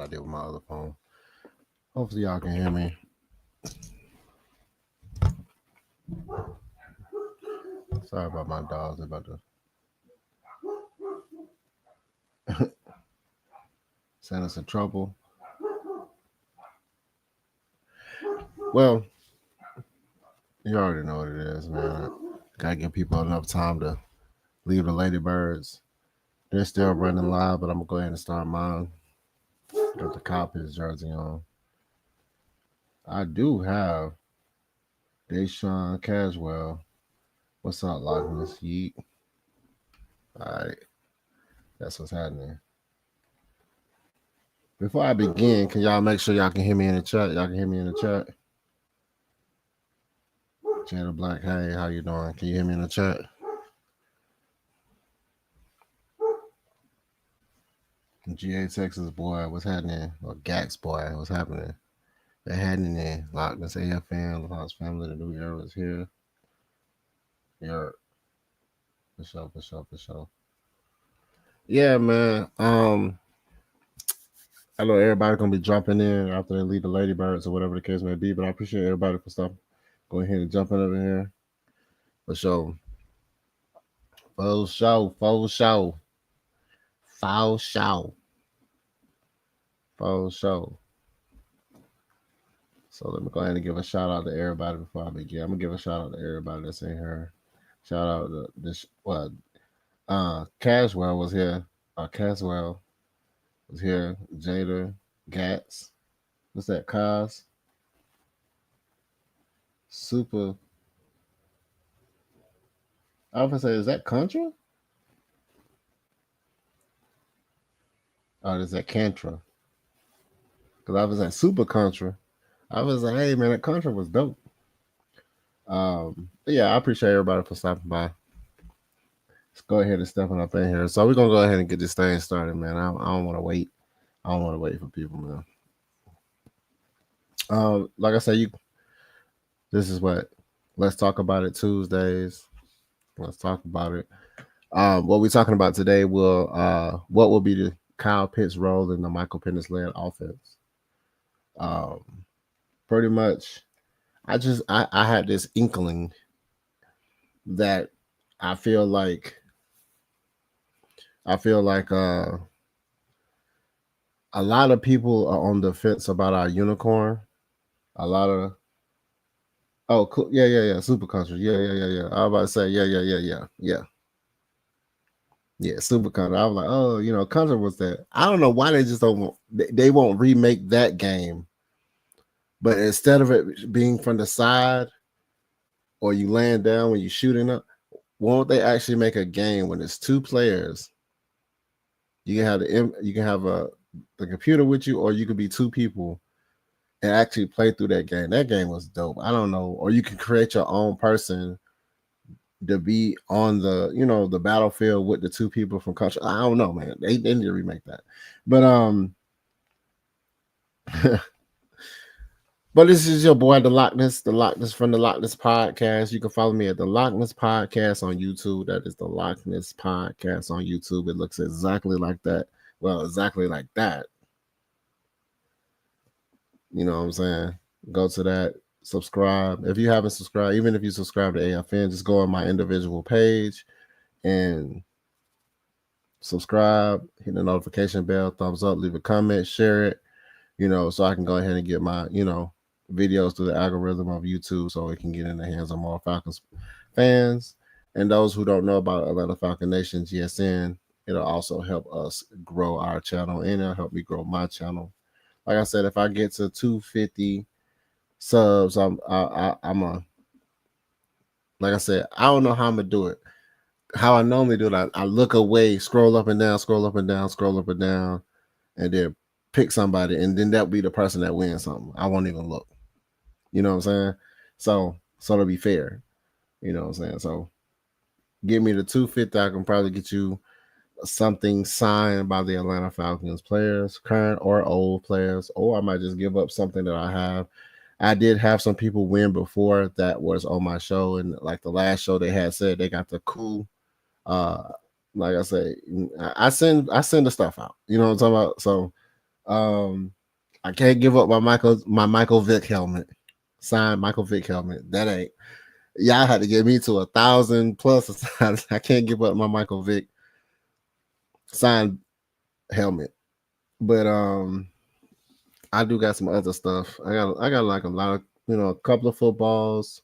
did with my other phone. Hopefully y'all can hear me. Sorry about my dogs. They're about to send us in trouble. Well, you already know what it is, man. Gotta give people enough time to leave the ladybirds. They're still running live, but I'm gonna go ahead and start mine. Got the Cowboys jersey on. I do have Deshaun Caswell. What's up, Lochness? Yeet. Alright. That's what's happening. Before I begin, can y'all make sure y'all can hear me in the chat? Y'all can hear me in the chat. Jada Black, hey, how you doing? Can you hear me in the chat? GA Texas boy, what's happening? Or Gax boy, what's happening? They're happening there. Lochness AFN, Lock's family, the new era is here. Yeah. For sure. Yeah, man. I know everybody gonna be jumping in after they leave the ladybirds or whatever the case may be, but I appreciate everybody for stopping. Go ahead and jumping over here. For sure. Foul show. So let me go ahead and give a shout out to everybody before I begin. I'm gonna give a shout out to everybody that's in here. Shout out to this Caswell was here. Caswell was here. Jada, Gats. What's that? Kaz. Super. I was gonna say, is that Contra? Or is that Cantra? Because I was at Super Contra. I was like, hey man, that Contra was dope. Yeah, I appreciate everybody for stopping by. Let's go ahead and stepping up in here. So we're gonna go ahead and get this thing started, man. I don't want to wait. I don't want to wait for people, man. Like I said, this is what Let's Talk About It Tuesdays. Let's talk about it. What we're talking about today what will be the Kyle Pitts role in the Michael Penix led offense. Pretty much, I had this inkling that I feel like a lot of people are on the fence about our unicorn. A lot of cool. Yeah, Super Country. Yeah. I was about to say, yeah, Super Country. I was like, Country was that. I don't know why they just they won't remake that game. But instead of it being from the side or you laying down when you're shooting up, won't they actually make a game when it's two players? You can have the computer with you, or you could be two people and actually play through that game. That game was dope. I don't know. Or you can create your own person to be on the, the battlefield with the two people from Country. I don't know, man. They need to remake that. But but this is your boy, the Lochness from the Lochness Podcast. You can follow me at the Lochness Podcast on YouTube. That is the Lochness Podcast on YouTube. It looks exactly like that. Well, exactly like that. You know what I'm saying? Go to that, subscribe. If you haven't subscribed, even if you subscribe to AFN, just go on my individual page and subscribe, hit the notification bell, thumbs up, leave a comment, share it, so I can go ahead and get my, videos through the algorithm of YouTube so it can get in the hands of more Falcons fans. And those who don't know about Atlanta Falcon Nation, GSN, it'll also help us grow our channel and it'll help me grow my channel. Like I said, if I get to 250 subs, like I said, I don't know how I'm gonna do it. How I normally do it, I look away, scroll up and down, and then pick somebody, and then that'll be the person that wins something. I won't even look. You know what I'm saying? So to be fair, you know what I'm saying? So give me the 250, I can probably get you something signed by the Atlanta Falcons players, current or old players, or I might just give up something that I have. I did have some people win before that was on my show, and like the last show they had said they got the cool. Like I say, I send the stuff out. You know what I'm talking about? So I can't give up my Michael Vick helmet. Signed Michael Vick helmet. That ain't y'all had to get me to 1,000 plus. I can't give up my Michael Vick signed helmet. But I do got some other stuff. I got like a lot of a couple of footballs.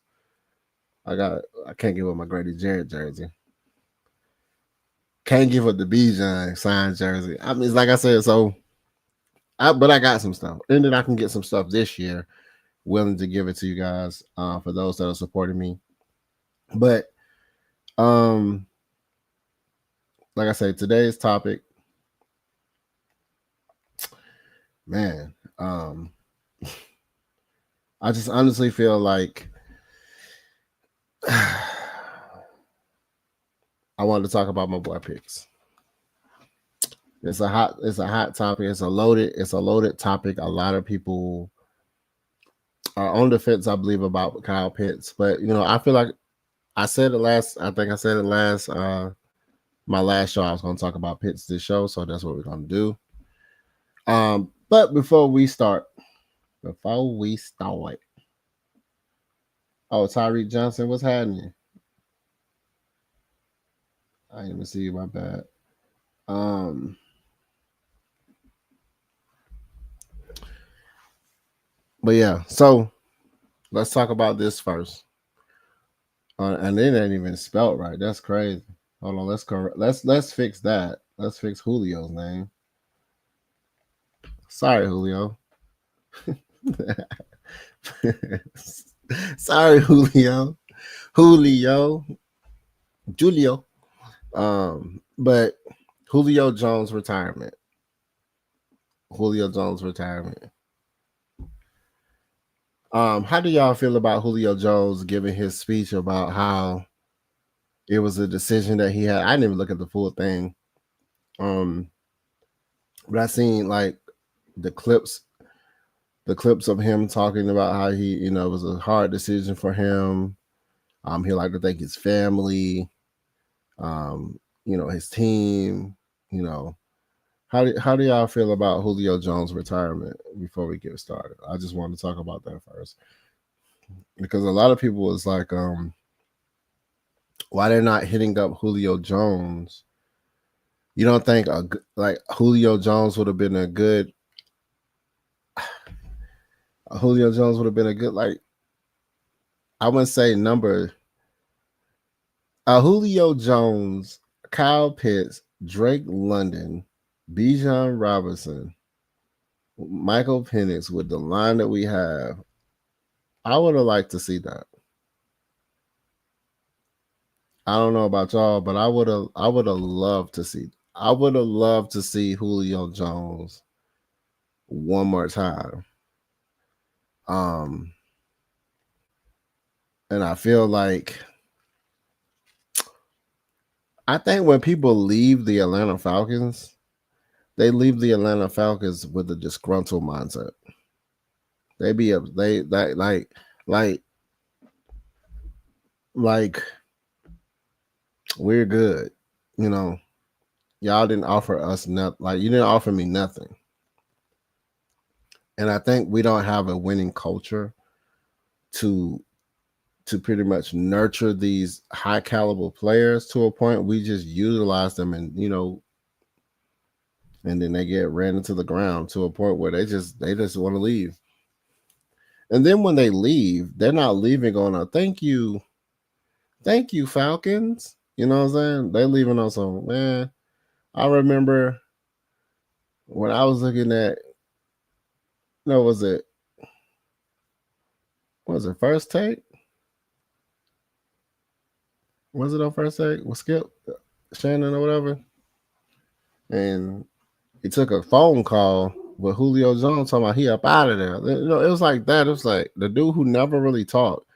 I can't give up my Grady Jarrett jersey. Can't give up the Bijan signed jersey. I mean, it's like I said, but I got some stuff, and then I can get some stuff this year. Willing to give it to you guys for those that are supporting me. But like I say, today's topic, man, I just honestly feel like I wanted to talk about my boy Picks. It's a hot topic. It's a loaded topic. A lot of people are on the fence, I believe, about Kyle Pitts. But I feel like I think I said it last my last show. I was gonna talk about Pitts this show, so that's what we're gonna do. But before we start, oh, Tyreek Johnson, what's happening? I didn't even see you, my bad. But yeah, so let's talk about this first. And it ain't even spelled right. That's crazy. Hold on, let's fix that. Let's fix Julio's name. Sorry, Julio. Sorry, Julio. Julio. But Julio Jones retirement. How do y'all feel about Julio Jones giving his speech about how it was a decision that he had? I didn't even look at the full thing. But I seen like the clips of him talking about how he, it was a hard decision for him. He liked to thank his family, his team, How do y'all feel about Julio Jones' retirement before we get started? I just want to talk about that first. Because a lot of people was like, why they're not hitting up Julio Jones? You don't think like Julio Jones would have been a good like, I wouldn't say number. Julio Jones, Kyle Pitts, Drake London, Bijan Robinson, Michael Penix with the line that we have. I would have liked to see that. I don't know about y'all, but I would have loved to see. I would have loved to see Julio Jones one more time. And I feel like I think when people leave the Atlanta Falcons, they leave the Atlanta Falcons with a disgruntled mindset. They be like we're good, Y'all didn't offer us nothing. Like, you didn't offer me nothing. And I think we don't have a winning culture to pretty much nurture these high caliber players to a point. We just utilize them and and then they get ran into the ground to a point where they just want to leave. And then when they leave, they're not leaving on a thank you Falcons. You know what I'm saying? They're leaving on some, man. I remember when I was looking at, was it First Take? Was it on First Take with Skip Shannon or whatever? And he took a phone call with Julio Jones talking about he up out of there. It was like that. It was like the dude who never really talked.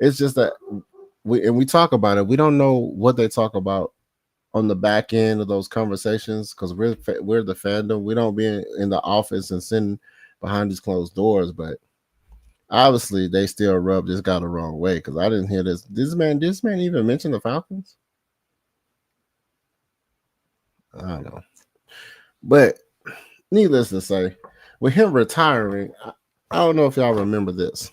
It's just that we talk about it. We don't know what they talk about on the back end of those conversations because we're the fandom. We don't be in the office and sitting behind these closed doors, but obviously they still rub this guy the wrong way because I didn't hear this. This man even mention the Falcons? I don't know. But needless to say, with him retiring, I don't know if y'all remember this.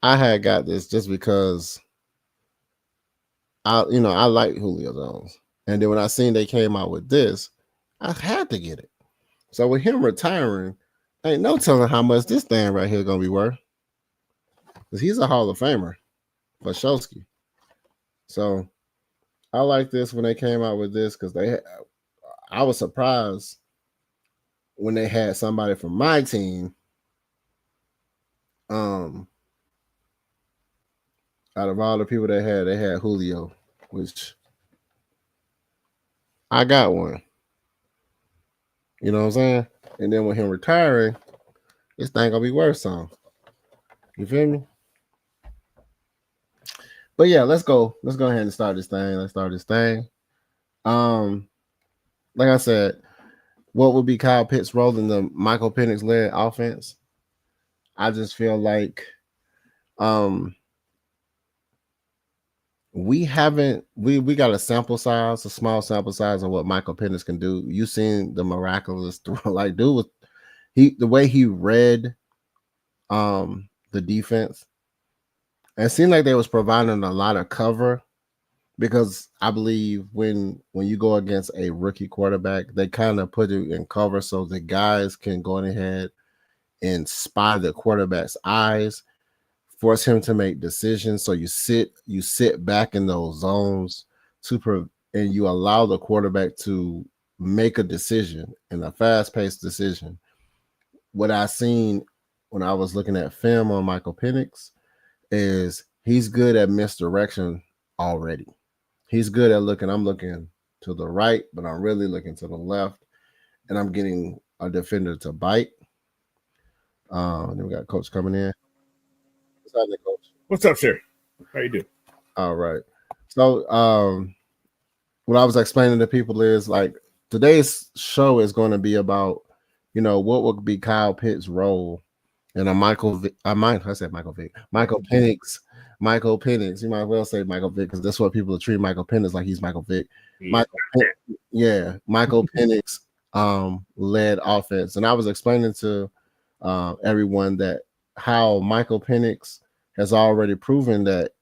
I had got this just because I like Julio Jones. And then when I seen they came out with this, I had to get it. So with him retiring, ain't no telling how much this thing right here gonna be worth. Because he's a Hall of Famer for Shosky. So I like this when they came out with this because I was surprised when they had somebody from my team. Out of all the people they had Julio, which I got one. You know what I'm saying? And then with him retiring, this thing gonna be worth some. You feel me? But yeah, let's go. Let's go ahead and start this thing. Let's start this thing. Like I said, what would be Kyle Pitts' role in the Michael Penix led offense? I just feel like we got a sample size, a small sample size of what Michael Penix can do. You seen the miraculous throw, like dude was the way he read the defense. It seemed like they was providing a lot of cover because I believe when you go against a rookie quarterback, they kind of put it in cover so the guys can go ahead and spy the quarterback's eyes, force him to make decisions. So you sit back in those zones and you allow the quarterback to make a decision and a fast-paced decision. What I seen when I was looking at film on Michael Penix is he's good at misdirection already. He's good at I'm looking to the right, but I'm really looking to the left, and I'm getting a defender to bite. Then we got Coach coming in. What's happening, Coach? What's up, sir? How you doing? All right. So what I was explaining to people is like today's show is going to be about, what would be Kyle Pitts' role in a Michael Penix. Michael Penix. You might well say Michael Vick because that's what people are treating Michael Penix like he's Michael Vick. Michael Penix led offense. And I was explaining to everyone that how Michael Penix has already proven that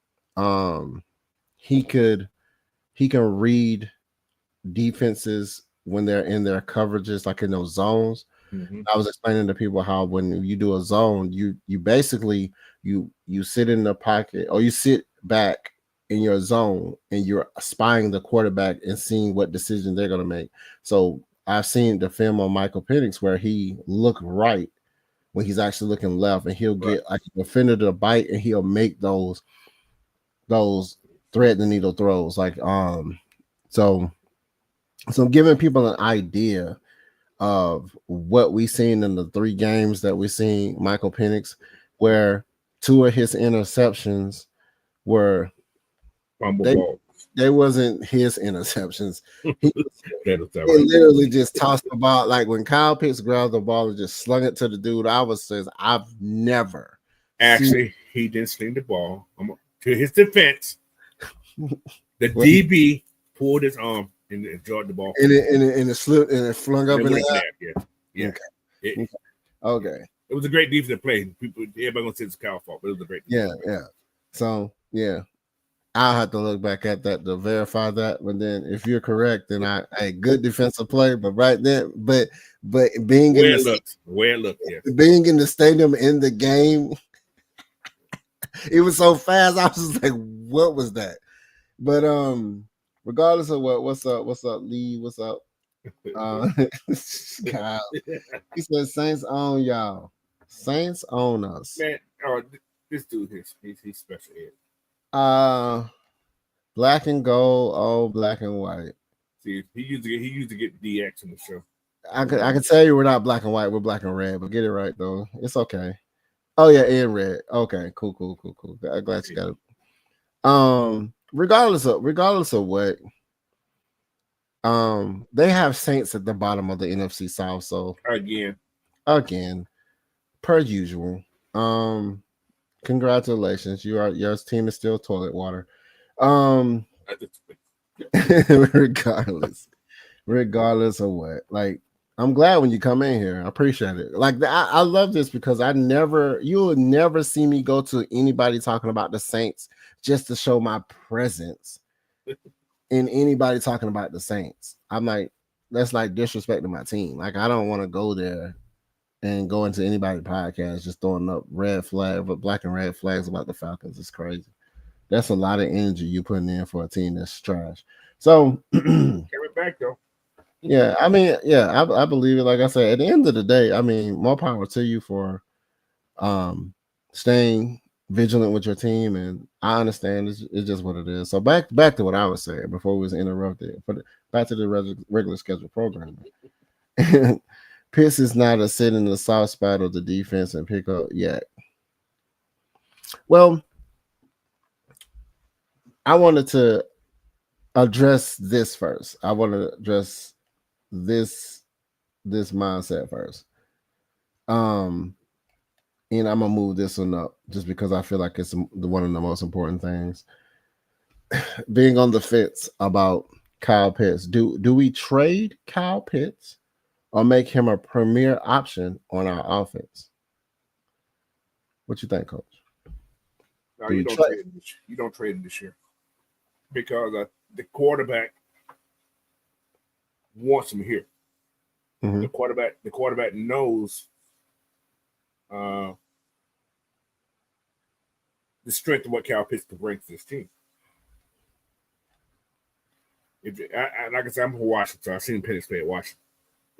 he can read defenses when they're in their coverages, like in those zones. Mm-hmm. I was explaining to people how when you do a zone, you basically you sit in the pocket or you sit back in your zone and you're spying the quarterback and seeing what decision they're going to make. So I've seen the film on Michael Penix where he looked right when he's actually looking left, and he'll get like a defender to bite, and he'll make those thread the needle throws. Like so I'm giving people an idea of what we seen in the 3 games that we seen Michael Penix, where 2 of his interceptions were they wasn't his interceptions. He literally just tossed the ball. Like when Kyle Pitts grabbed the ball and just slung it to the dude, I've never he didn't sling the ball. To his defense, the DB pulled his arm and enjoyed the ball. And it slipped and it flung up in the air. Yeah. Okay. It was a great defensive play. Everybody gonna say it's Kyle's fault, but it was a great defensive play. So I'll have to look back at that to verify that. But then if you're correct, then good defensive play. But right then, but being where it looked, being in the stadium in the game, it was so fast. I was just like, what was that? But regardless of what's up, Lee? What's up? Kyle. He said Saints own y'all. Saints own us. Man, this dude he's special here. Black and gold, black and white. See, he used to get DX in the show. I can tell you we're not black and white, we're black and red, but get it right though. It's okay. Oh yeah, and red. Okay, cool. I'm glad you got it. Regardless of what, they have Saints at the bottom of the NFC South. So again, per usual. Congratulations, your team is still toilet water. regardless of what. Like, I'm glad when you come in here. I appreciate it. Like, I love this because you will never see me go to anybody talking about the Saints just to show my presence in anybody talking about the Saints. I'm like, that's like disrespecting my team. Like, I don't want to go there and go into anybody's podcast just throwing up black and red flags about the Falcons. It's crazy. That's a lot of energy you putting in for a team that's trash. So Came back though. yeah, I mean, yeah, I believe it. Like I said, at the end of the day, I mean, more power to you for staying vigilant with your team, and I understand it's just what it is. So back to what I was saying before we was interrupted. Back to the regular schedule program. Pitts is not a sit in the soft spot of the defense and pick up yet. Well, I wanted to address this first. I want to address this mindset first. And I'm gonna move this one up just because I feel like it's one of the most important things. Being on the fence about Kyle Pitts. Do we trade Kyle Pitts or make him a premier option on our offense? What you think, Coach? No, you don't trade him this year because the quarterback wants him here. Mm-hmm. The quarterback knows the strength of what Kyle Pitts can bring to this team. Like I said, I'm from Washington, so I've seen Penix play at Washington.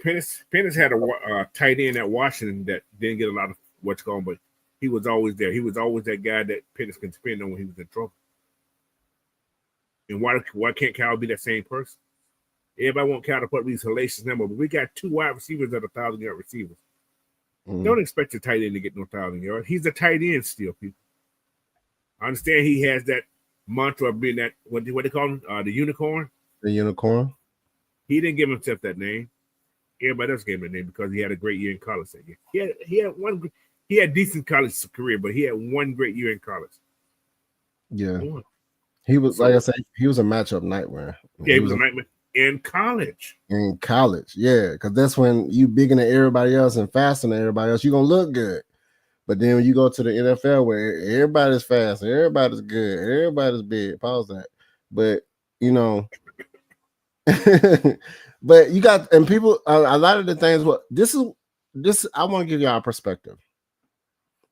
Penix had a tight end at Washington that didn't get a lot of what's going, but he was always there. He was always that guy that Penix can depend on when he was in trouble. And why can't Kyle be that same person? Everybody want Kyle to put these hellacious numbers, but we got 2 wide receivers that are 1,000-yard receivers. Mm-hmm. Don't expect your tight end to get no 1,000 yards. He's a tight end still, people. I understand he has that mantra of being that what they call him, the unicorn. The unicorn. He didn't give himself that name. Everybody else gave him that name because he had a great year in college that year. He had decent college career, but he had one great year in college. Yeah. He was, like I said, he was a matchup nightmare. Yeah, he was a nightmare in college. In college, yeah, because that's when you bigger than everybody else and faster than everybody else, you're going to look good. But then when you go to the NFL where everybody's fast, everybody's good, everybody's big, pause that. But, you know, but you got, and people, a lot of the things, I want to give y'all a perspective.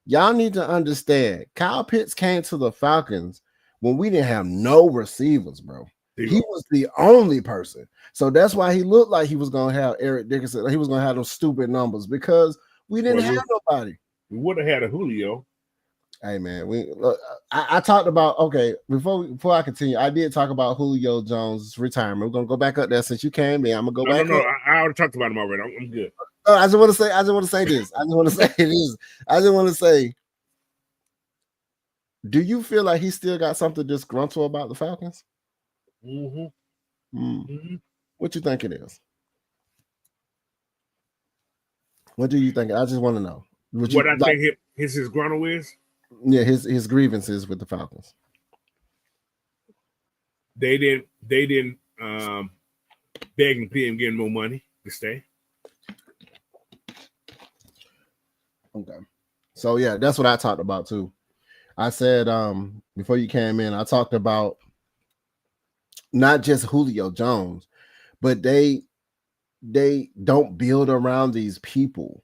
Y'all need to understand, Kyle Pitts came to the Falcons when we didn't have no receivers, bro. He was the only person. So that's why he looked like he was going to have Eric Dickerson. He was going to have those stupid numbers because we didn't have nobody. We would have had a Julio. Hey, man, I talked about, okay, before I continue, I did talk about Julio Jones' retirement. We're going to go back up there since you came in. I'm going to go back up. I already talked about him already. I'm good. I just want to say this. I just want to say, do you feel like he still got something disgruntled about the Falcons? Mm-hmm. Mm-hmm. What you think it is? What do you think? I just want to know. I think his gruntle is? Yeah, his grievances with the Falcons. They didn't beg and plead him getting more money to stay. Okay. So yeah, that's what I talked about too. I said before you came in, I talked about not just Julio Jones, but they don't build around these people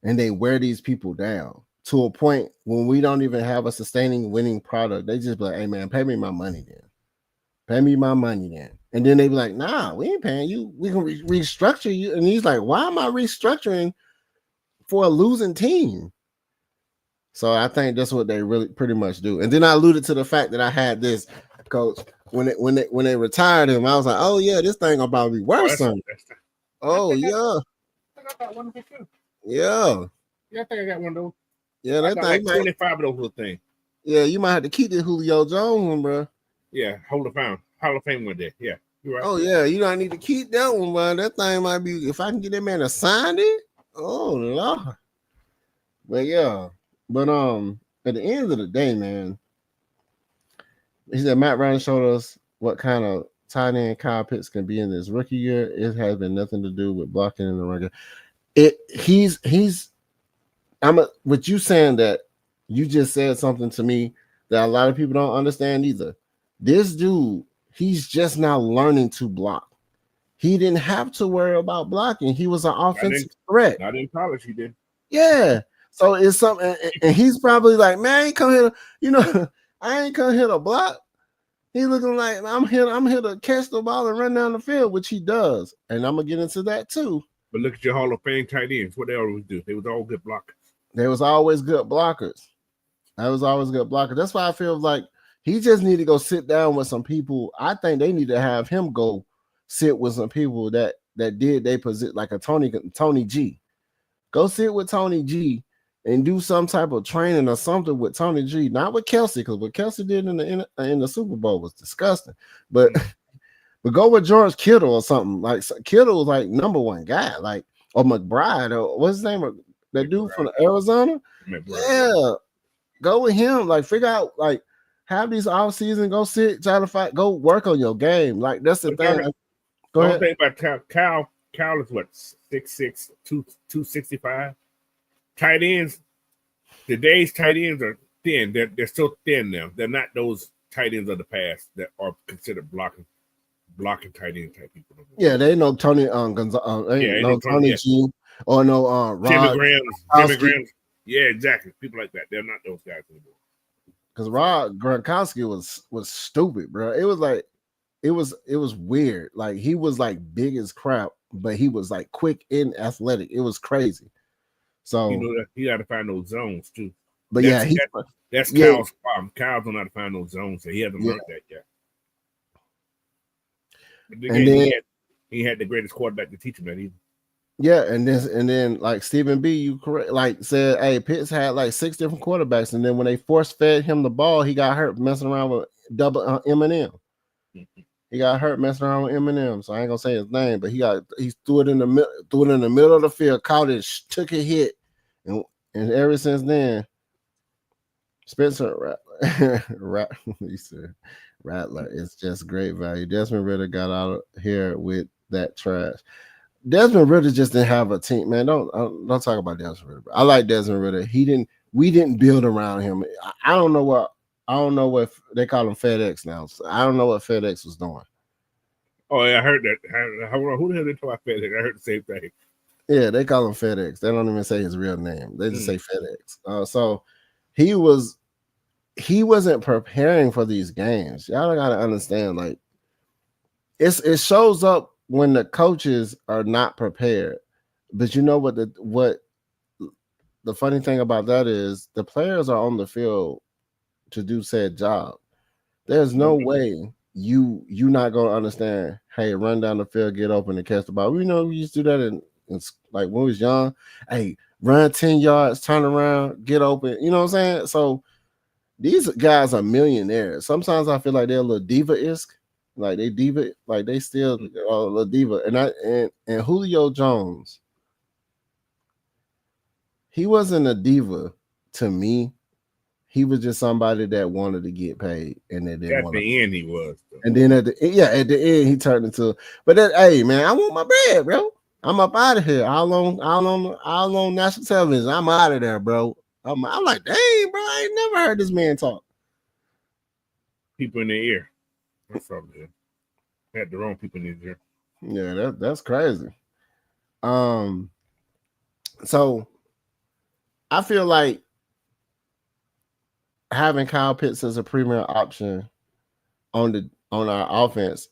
and they wear these people down to a point when we don't even have a sustaining winning product. They just be like, hey man, pay me my money then. Pay me my money then. And then they be like, nah, we ain't paying you. We can restructure you. And he's like, why am I restructuring for a losing team? So I think that's what they really pretty much do. And then I alluded to the fact that I had this coach when they retired him. I was like, oh yeah, this thing about to be worse. Oh yeah. I think I got one of them too. Yeah. Yeah, I think I got one of those. Yeah, that thing. Like 25 of those little things. Yeah, you might have to keep the Julio Jones one, bro. Yeah, Hall of Fame one day. Yeah, you're right. Oh yeah, you don't need to keep that one, bro. That thing might be. If I can get that man to sign it, oh Lord. But yeah, but at the end of the day, man, he said Matt Ryan showed us what kind of tight end Kyle Pitts can be in this rookie year, it has been nothing to do with blocking in the run game. With you saying that, you just said something to me that a lot of people don't understand either. This dude, he's just now learning to block. He didn't have to worry about blocking. He was an offensive threat. Not in college, he did. Yeah. So it's something, and he's probably like, man, I ain't come here, I ain't come here to block. He looking like I'm here to catch the ball and run down the field, which he does. And I'm gonna get into that too. But look at your Hall of Fame tight ends. What they always do. They was all good blockers. They was always good blockers. That's why I feel like he just need to go sit down with some people. I think they need to have him go sit with some people that did they position, like a Tony G. Go sit with Tony G and do some type of training or something with Tony G, not with Kelsey, because what Kelsey did in the Super Bowl was disgusting. But go with George Kittle or something. Like Kittle was like number one guy, like, or McBride, or what's his name? That dude from Arizona. Yeah, go with him. Like, figure out, like, have these off season, go sit, try to fight, go work on your game. Like, that's the thing. Go ahead. Thing about Kyle is what, 6'6", 265. Tight ends, today's tight ends are thin. They're still thin now. They're not those tight ends of the past that are considered blocking tight end type people. Yeah, they know Tony Tony G or no Jimmy Graham. Yeah, exactly. People like that. They're not those guys anymore. Because Rob Gronkowski was stupid, bro. It was like it was weird. Like, he was like big as crap, but he was like quick and athletic. It was crazy. So he got to find those zones too. But that's Kyle's problem. Kyle don't know how to find those zones, so he hasn't learned that yet. But again, he had the greatest quarterback to teach him that either. Yeah, and then like Stephen B, you correct, like said, hey, Pitts had like 6 different quarterbacks, and then when they force fed him the ball, he got hurt messing around with double M&M. He got hurt messing around with Eminem, so I ain't gonna say his name, but he threw it in the middle of the field, caught it, took a hit, and ever since then, Spencer Rattler is just great value. Desmond Ridder got out of here with that trash. Desmond Ridder just didn't have a team, man. Don't talk about Desmond Ridder. I like Desmond Ridder. We didn't build around him. I don't know what they call him FedEx now. So I don't know what FedEx was doing. Oh, yeah, I heard that. Who the hell they talk about FedEx? I heard the same thing. Yeah, they call him FedEx. They don't even say his real name. They just say FedEx. So he wasn't preparing for these games. Y'all gotta understand, like, it shows up when the coaches are not prepared. But you know what the funny thing about that is, the players are on the field to do said job. There's no way you not gonna understand, hey, run down the field, get open and catch the ball. We used to do that in like when we was young. Hey, run 10 yards, turn around, get open. You know what I'm saying? So these guys are millionaires. Sometimes I feel like they're a little diva-esque. Like they still are a little diva. And Julio Jones, he wasn't a diva to me. He was just somebody that wanted to get paid, and they didn't want to. At the end, he was. Though. And then at the end, he turned into. But hey, man, I want my bread, bro. I'm up out of here. All on national television. I'm out of there, bro. I'm like, dang, bro, I ain't never heard this man talk. People in their ear. That's something. Had the wrong people in his ear. Yeah, that's crazy. So I feel like having Kyle Pitts as a premier option on our offense,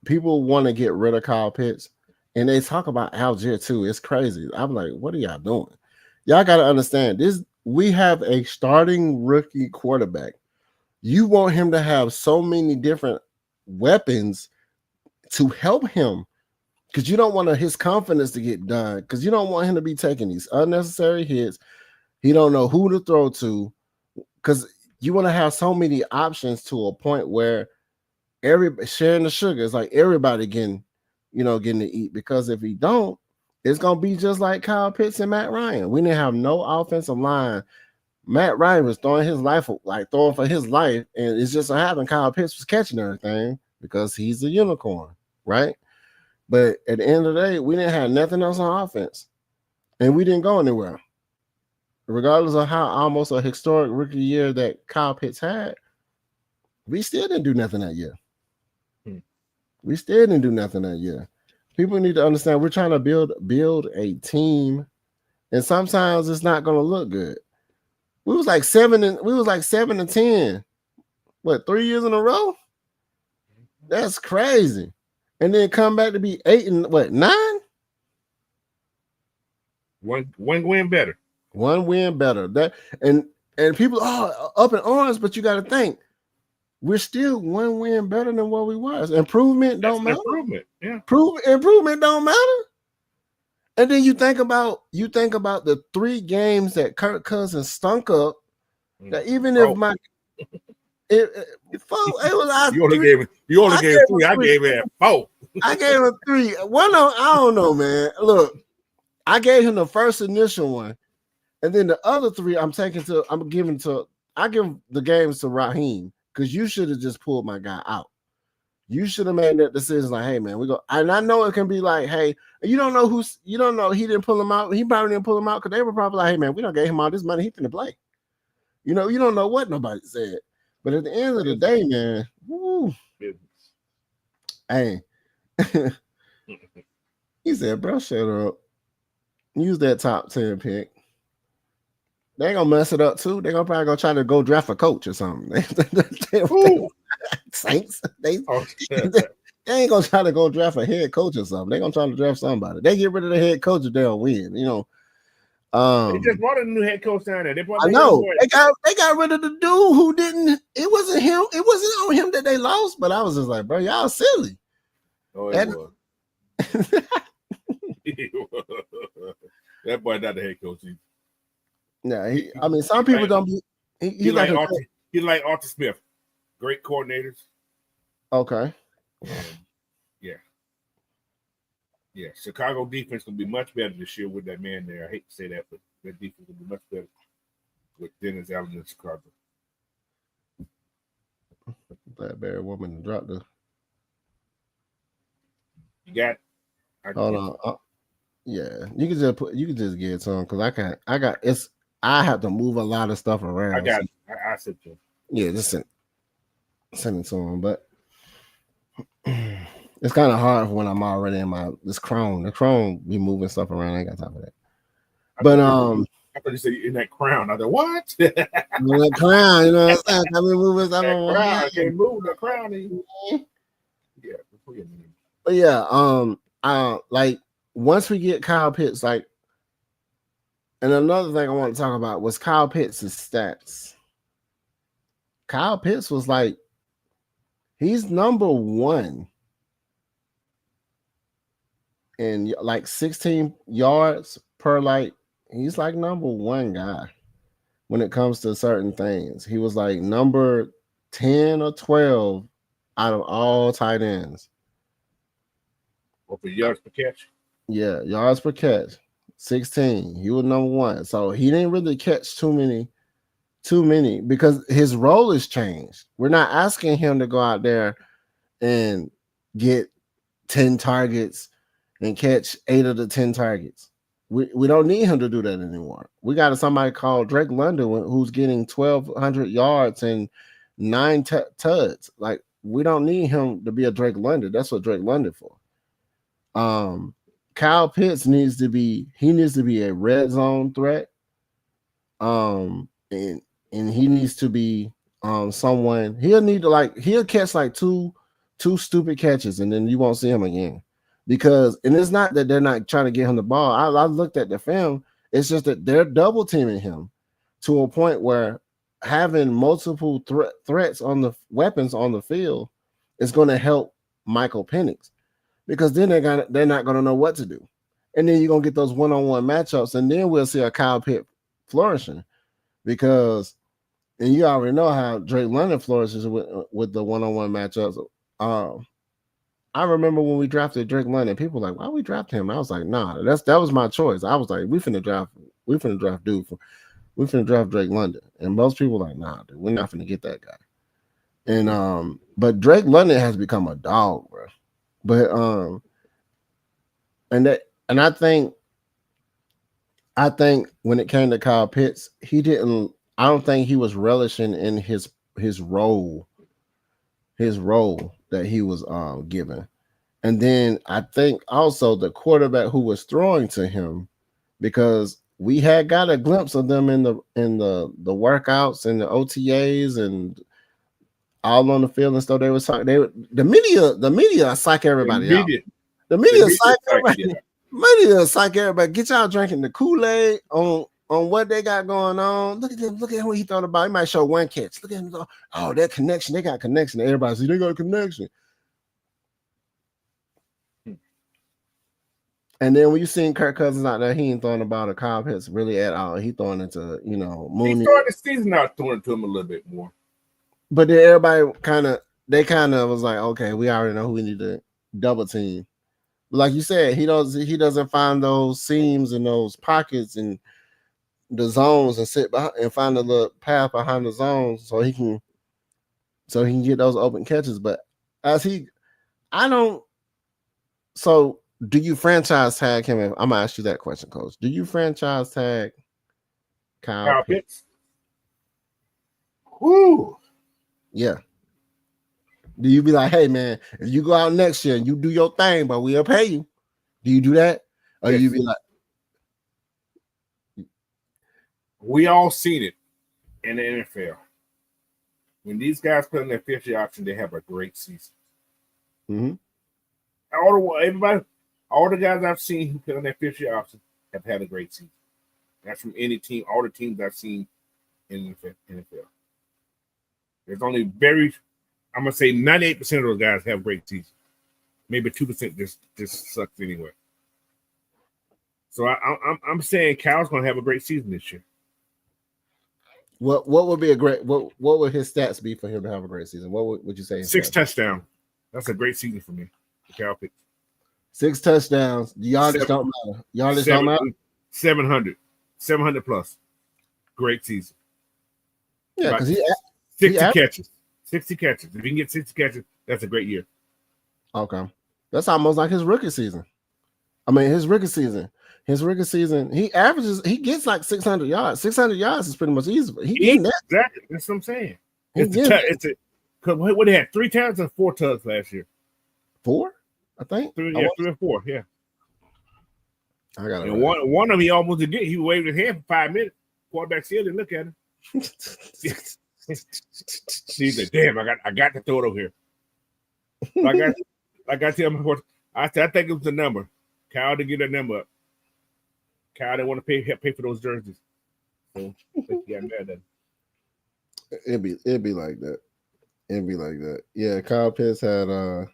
people want to get rid of Kyle Pitts, and they talk about Algier too. It's crazy. I'm like, what are y'all doing? Y'all got to understand this. We have a starting rookie quarterback. You want him to have so many different weapons to help him, because you don't want his confidence to get done, because you don't want him to be taking these unnecessary hits. He don't know who to throw to, because you want to have so many options to a point where everybody sharing the sugar. It's like everybody getting to eat, because if he don't, it's going to be just like Kyle Pitts and Matt Ryan. We didn't have no offensive line. Matt Ryan was throwing for his life, and it's just so happened Kyle Pitts was catching everything. because he's a unicorn, right? But at the end of the day, we didn't have nothing else on offense, and we didn't go anywhere. Regardless of how almost a historic rookie year that Kyle Pitts had, we still didn't do nothing that year. We still didn't do nothing that year. People need to understand we're trying to build a team, and sometimes it's not going to look good. We was like 7-10. What, 3 years in a row? That's crazy. And then come back to be 9? One win better. One win better. That and people are up in arms, but you got to think we're still one win better than what we was. Improvement don't matter. Improvement, yeah. Improvement don't matter. And then you think about the 3 games that Kirk Cousins stunk up. That even if you only gave him 3. I gave him 4. I gave him 3. One, I don't know, man. Look, I gave him the first initial one. And then the other 3, I give the games to Raheem, because you should have just pulled my guy out. You should have made that decision like, hey man, we go. And I know it can be like, hey, you don't know he didn't pull him out. He probably didn't pull him out because they were probably like, hey man, we don't gave him all this money. He finna play. You don't know what nobody said. But at the end of the day, man, hey, he said, bro, shut up. Use that top 10 pick. They gonna mess it up too. They gonna probably gonna try to go draft a coach or something. Saints. They ain't gonna try to go draft a head coach or something. They gonna try to draft somebody. They get rid of the head coach if they don't win. They just brought a new head coach down there. I know they got rid of the dude who didn't. It wasn't him. It wasn't on him that they lost. But I was just like, bro, y'all silly. Oh, it was. That boy not the head coach either. Yeah, some people don't be. He like Arthur Smith, great coordinators. Okay. Yeah. Chicago defense gonna be much better this year with that man there. I hate to say that, but that defense will be much better with Dennis Allen in Chicago. That bad woman dropped the. You got. Hold on. Yeah, you can just get it to him because I have to move a lot of stuff around. I got it. I said to him. Yeah, just send it to him. But it's kind of hard when I'm already in this Chrome. The Chrome be moving stuff around. I ain't got time for that. I thought you said in that crown. I thought, what? That crown, what I'm saying? I be moving stuff around. I can't move the crown. Yeah. But yeah, like once we get Kyle Pitts, like, and another thing I want to talk about was Kyle Pitts' stats. Kyle Pitts was like, he's number 1 in like 16 yards per, like, he's like number 1 guy when it comes to certain things. He was like number 10 or 12 out of all tight ends. Or for yards per catch? Yeah, yards per catch. 16. He was number 1. So he didn't really catch too many because his role has changed. We're not asking him to go out there and get 10 targets and catch 8 of the 10 targets. We don't need him to do that anymore. We got somebody called Drake London who's getting 1,200 yards and 9 tuds. Like, we don't need him to be a Drake London. That's what Drake London for. Kyle Pitts needs to be a red zone threat. And he needs to be someone. He'll catch like two stupid catches and then you won't see him again. Because, and it's not that they're not trying to get him the ball. I looked at the film. It's just that they're double teaming him to a point where having multiple threats on the weapons on the field is going to help Michael Penix, because then they're not going to know what to do. And then you're going to get those one-on-one matchups, and then we'll see a Kyle Pitt flourishing, because, and you already know how Drake London flourishes with the one-on-one matchups. I remember when we drafted Drake London, people were like, why we draft him? I was like, nah, that was my choice. I was like, we finna draft Drake London. And most people were like, nah, dude, we're not finna get that guy. And but Drake London has become a dog, bro. But and I think when it came to Kyle Pitts, he didn't. I don't think he was relishing in his role, that he was given. And then I think also the quarterback who was throwing to him, because we had got a glimpse of them in the workouts and the OTAs and all on the field and stuff. They were talking. The media psych everybody out. The media psych everybody. Media psych everybody. Get y'all drinking the Kool-Aid on what they got going on. Look at them. Look at what he thought about. He might show one catch. Look at him. Oh, that connection. They got connection. Everybody see they got a connection. And then when you seen Kirk Cousins out there, he ain't throwing about a Kyle Pitts really at all. He throwing into, Mooney. He started the season out throwing to him a little bit more. But then everybody kind of was like, okay, we already know who we need to double team. But like you said, he doesn't find those seams and those pockets and the zones and sit behind and find a little path behind the zones so he can get those open catches. But so do you franchise tag him? I'm gonna ask you that question, Coach. Do you franchise tag Kyle Pitts? Woo. Yeah. Do you be like, hey man, if you go out next year and you do your thing, but we'll pay you? Do you do that? Or yes. You be like, we all seen it in the NFL. When these guys put in their 50 option, they have a great season. Mm-hmm. All the guys I've seen who put on their 50 option have had a great season. That's from any team, all the teams I've seen in the NFL. There's only I'm gonna say 98% of those guys have great seasons. Maybe 2% just sucks anyway. So I'm saying Kyle's gonna have a great season this year. What would be a great what would his stats be for him to have a great season? What would you say? 6 touchdowns. That's a great season for me. Kyle Pitts. 6 touchdowns. The yardage don't matter. Yardage don't matter. 700 plus. Great season. Yeah, because 60 catches. 60 catches. If you can get 60 catches, that's a great year. Okay. That's almost like his rookie season. His rookie season, he gets like 600 yards. 600 yards is pretty much easy. Exactly. That's what I'm saying. What they had 3 tugs and 4 tugs last year. 4, I think. 3 or 4. Yeah. I got it. And one of them he almost did. He waved his hand for 5 minutes. Quarterback still didn't look at him. He's like, damn, I got to throw it over here. Like I tell my coach, I think it was the number. Kyle didn't get that number up. Kyle didn't want to pay for those jerseys. So he got mad at him. It'd be like that. It'd be like that. Yeah, Kyle Pitts had 4.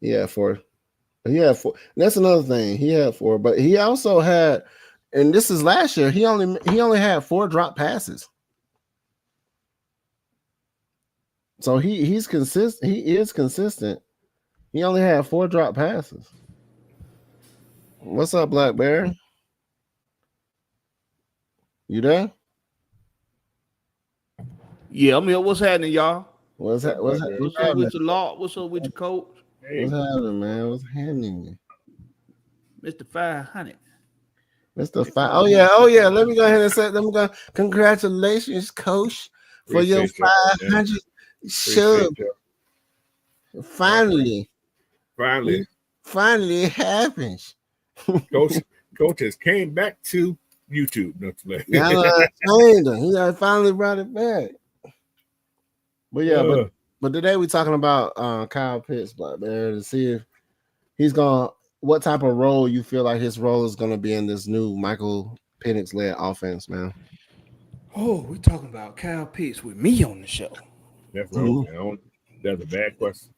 He had 4. That's another thing. He had 4, but he also had, and this is last year, he only had 4 drop passes. So he's consistent. He is consistent. He only had 4 drop passes. What's up, Black Bear? You there? Yeah, I'm here. What's happening, y'all? What's happening with your law? What's up with your coach? Hey. What's happening, man? What's happening? Mr. 500. Mr. 5. Oh yeah. Let me go ahead and say, congratulations, Coach, for your 500 sub. Finally, it happens. Coach has came back to YouTube. He finally brought it back. But yeah, but today we're talking about Kyle Pitts, Black Bear, to see if he's what type of role you feel like his role is gonna be in this new Michael Penix led offense, man. Oh, we're talking about Kyle Pitts with me on the show. That's wrong. That's a bad question.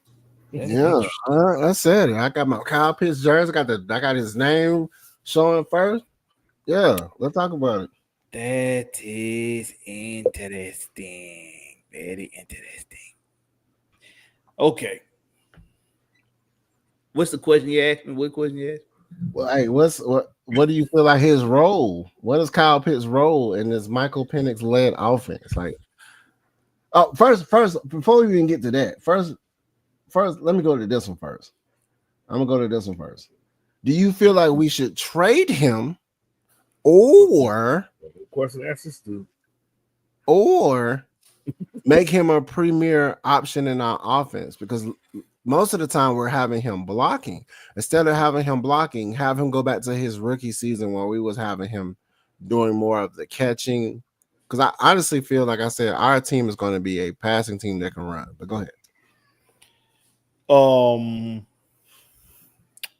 Yeah, I said it. I got my Kyle Pitts jersey. I got his name showing first. Yeah, let's talk about it. That is interesting. Very interesting. Okay. What's the question you asked me? What question you asked? Well, hey, what do you feel like his role? What is Kyle Pitts' role in this Michael Penix led offense? Like, Oh, first, before we even get to that, first, let me go to this one first. I'm gonna go to this one first. Do you feel like we should trade him, or Of course, that's just to or make him a premier option in our offense? Because most of the time we're having him blocking. Instead of having him blocking, have him go back to his rookie season where we was having him doing more of the catching. Because I honestly feel like I said our team is going to be a passing team that can run. But go ahead.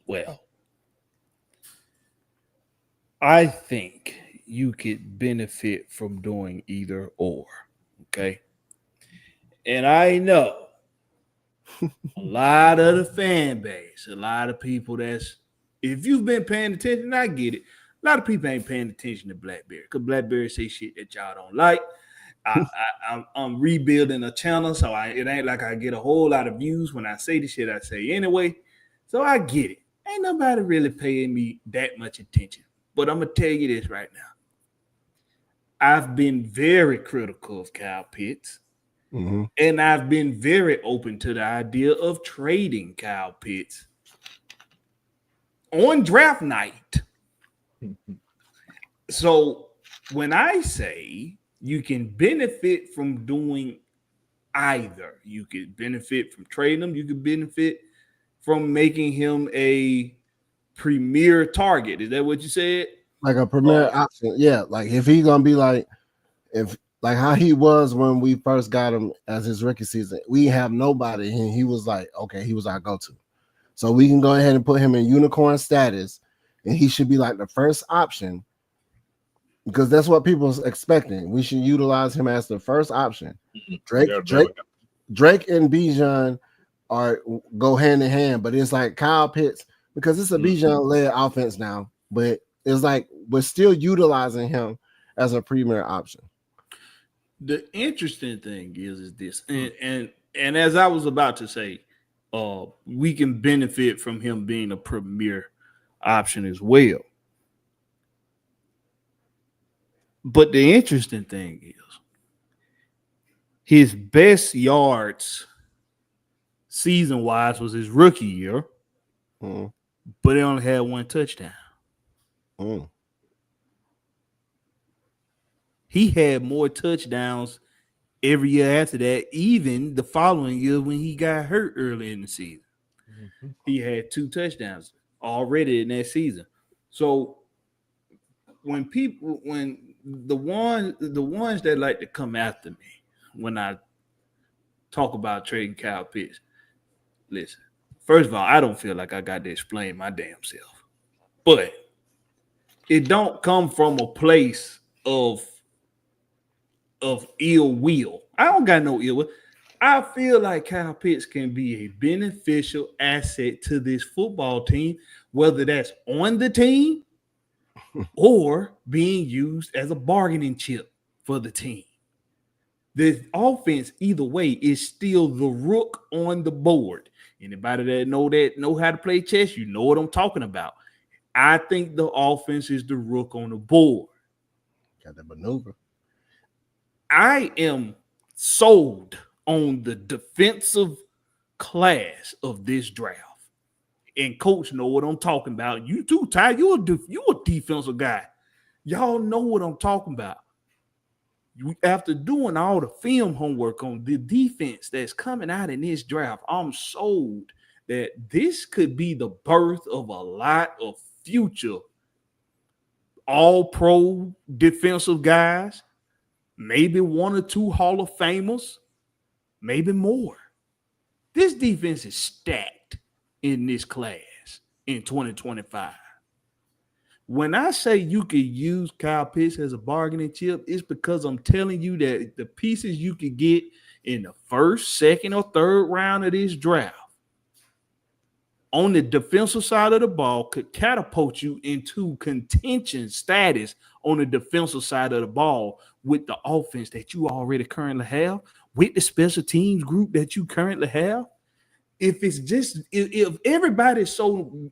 Well, I think you could benefit from doing either or. Okay. And I know a lot of the fan base, a lot of people if you've been paying attention, I get it. A lot of people ain't paying attention to BlackBerry because BlackBerry say shit that y'all don't like. I'm rebuilding a channel, so it ain't like I get a whole lot of views when I say the shit I say anyway. So I get it. Ain't nobody really paying me that much attention. But I'm gonna tell you this right now. I've been very critical of Kyle Pitts, and I've been very open to the idea of trading Kyle Pitts on draft night. So when I say you can benefit from doing either, you could benefit from trading him, you could benefit from making him a premier target. Is that what you said? Like a premier option. Yeah, like if he's gonna be like how he was when we first got him as his rookie season, we have nobody, and he was like, okay, he was our go-to. So we can go ahead and put him in unicorn status, and he should be like the first option because that's what people are expecting. We should utilize him as the first option. Drake and Bijan go hand in hand, but it's like Kyle Pitts because it's a Bijan-led offense now, but it's like we're still utilizing him as a premier option. The interesting thing is this, and as I was about to say, we can benefit from him being a premier option as well. But the interesting thing is his best yards season-wise was his rookie year, but he only had one touchdown. He had more touchdowns every year after that, even the following year when he got hurt early in the season. He had 2 touchdowns already in that season. So when the ones that like to come after me when I talk about trading Kyle Pitts, listen, first of all, I don't feel like I got to explain my damn self. But it don't come from a place of ill will. I don't got no ill will. I feel like Kyle Pitts can be a beneficial asset to this football team, whether that's on the team or being used as a bargaining chip for the team. The offense, either way, is still the rook on the board. Anybody that know how to play chess, you know what I'm talking about. I think the offense is the rook on the board. Got that maneuver. I am sold on the defensive class of this draft. And coach know what I'm talking about. You too, Ty. You're a defensive guy. Y'all know what I'm talking about. After doing all the film homework on the defense that's coming out in this draft, I'm sold that this could be the birth of a lot of future all-pro defensive guys, maybe 1 or 2 Hall of Famers, maybe more. This defense is stacked in this class in 2025. When I say you could use Kyle Pitts as a bargaining chip, it's because I'm telling you that the pieces you could get in the first, second, or third round of this draft on the defensive side of the ball could catapult you into contention status on the defensive side of the ball with the offense that you already currently have, with the special teams group that you currently have. If everybody's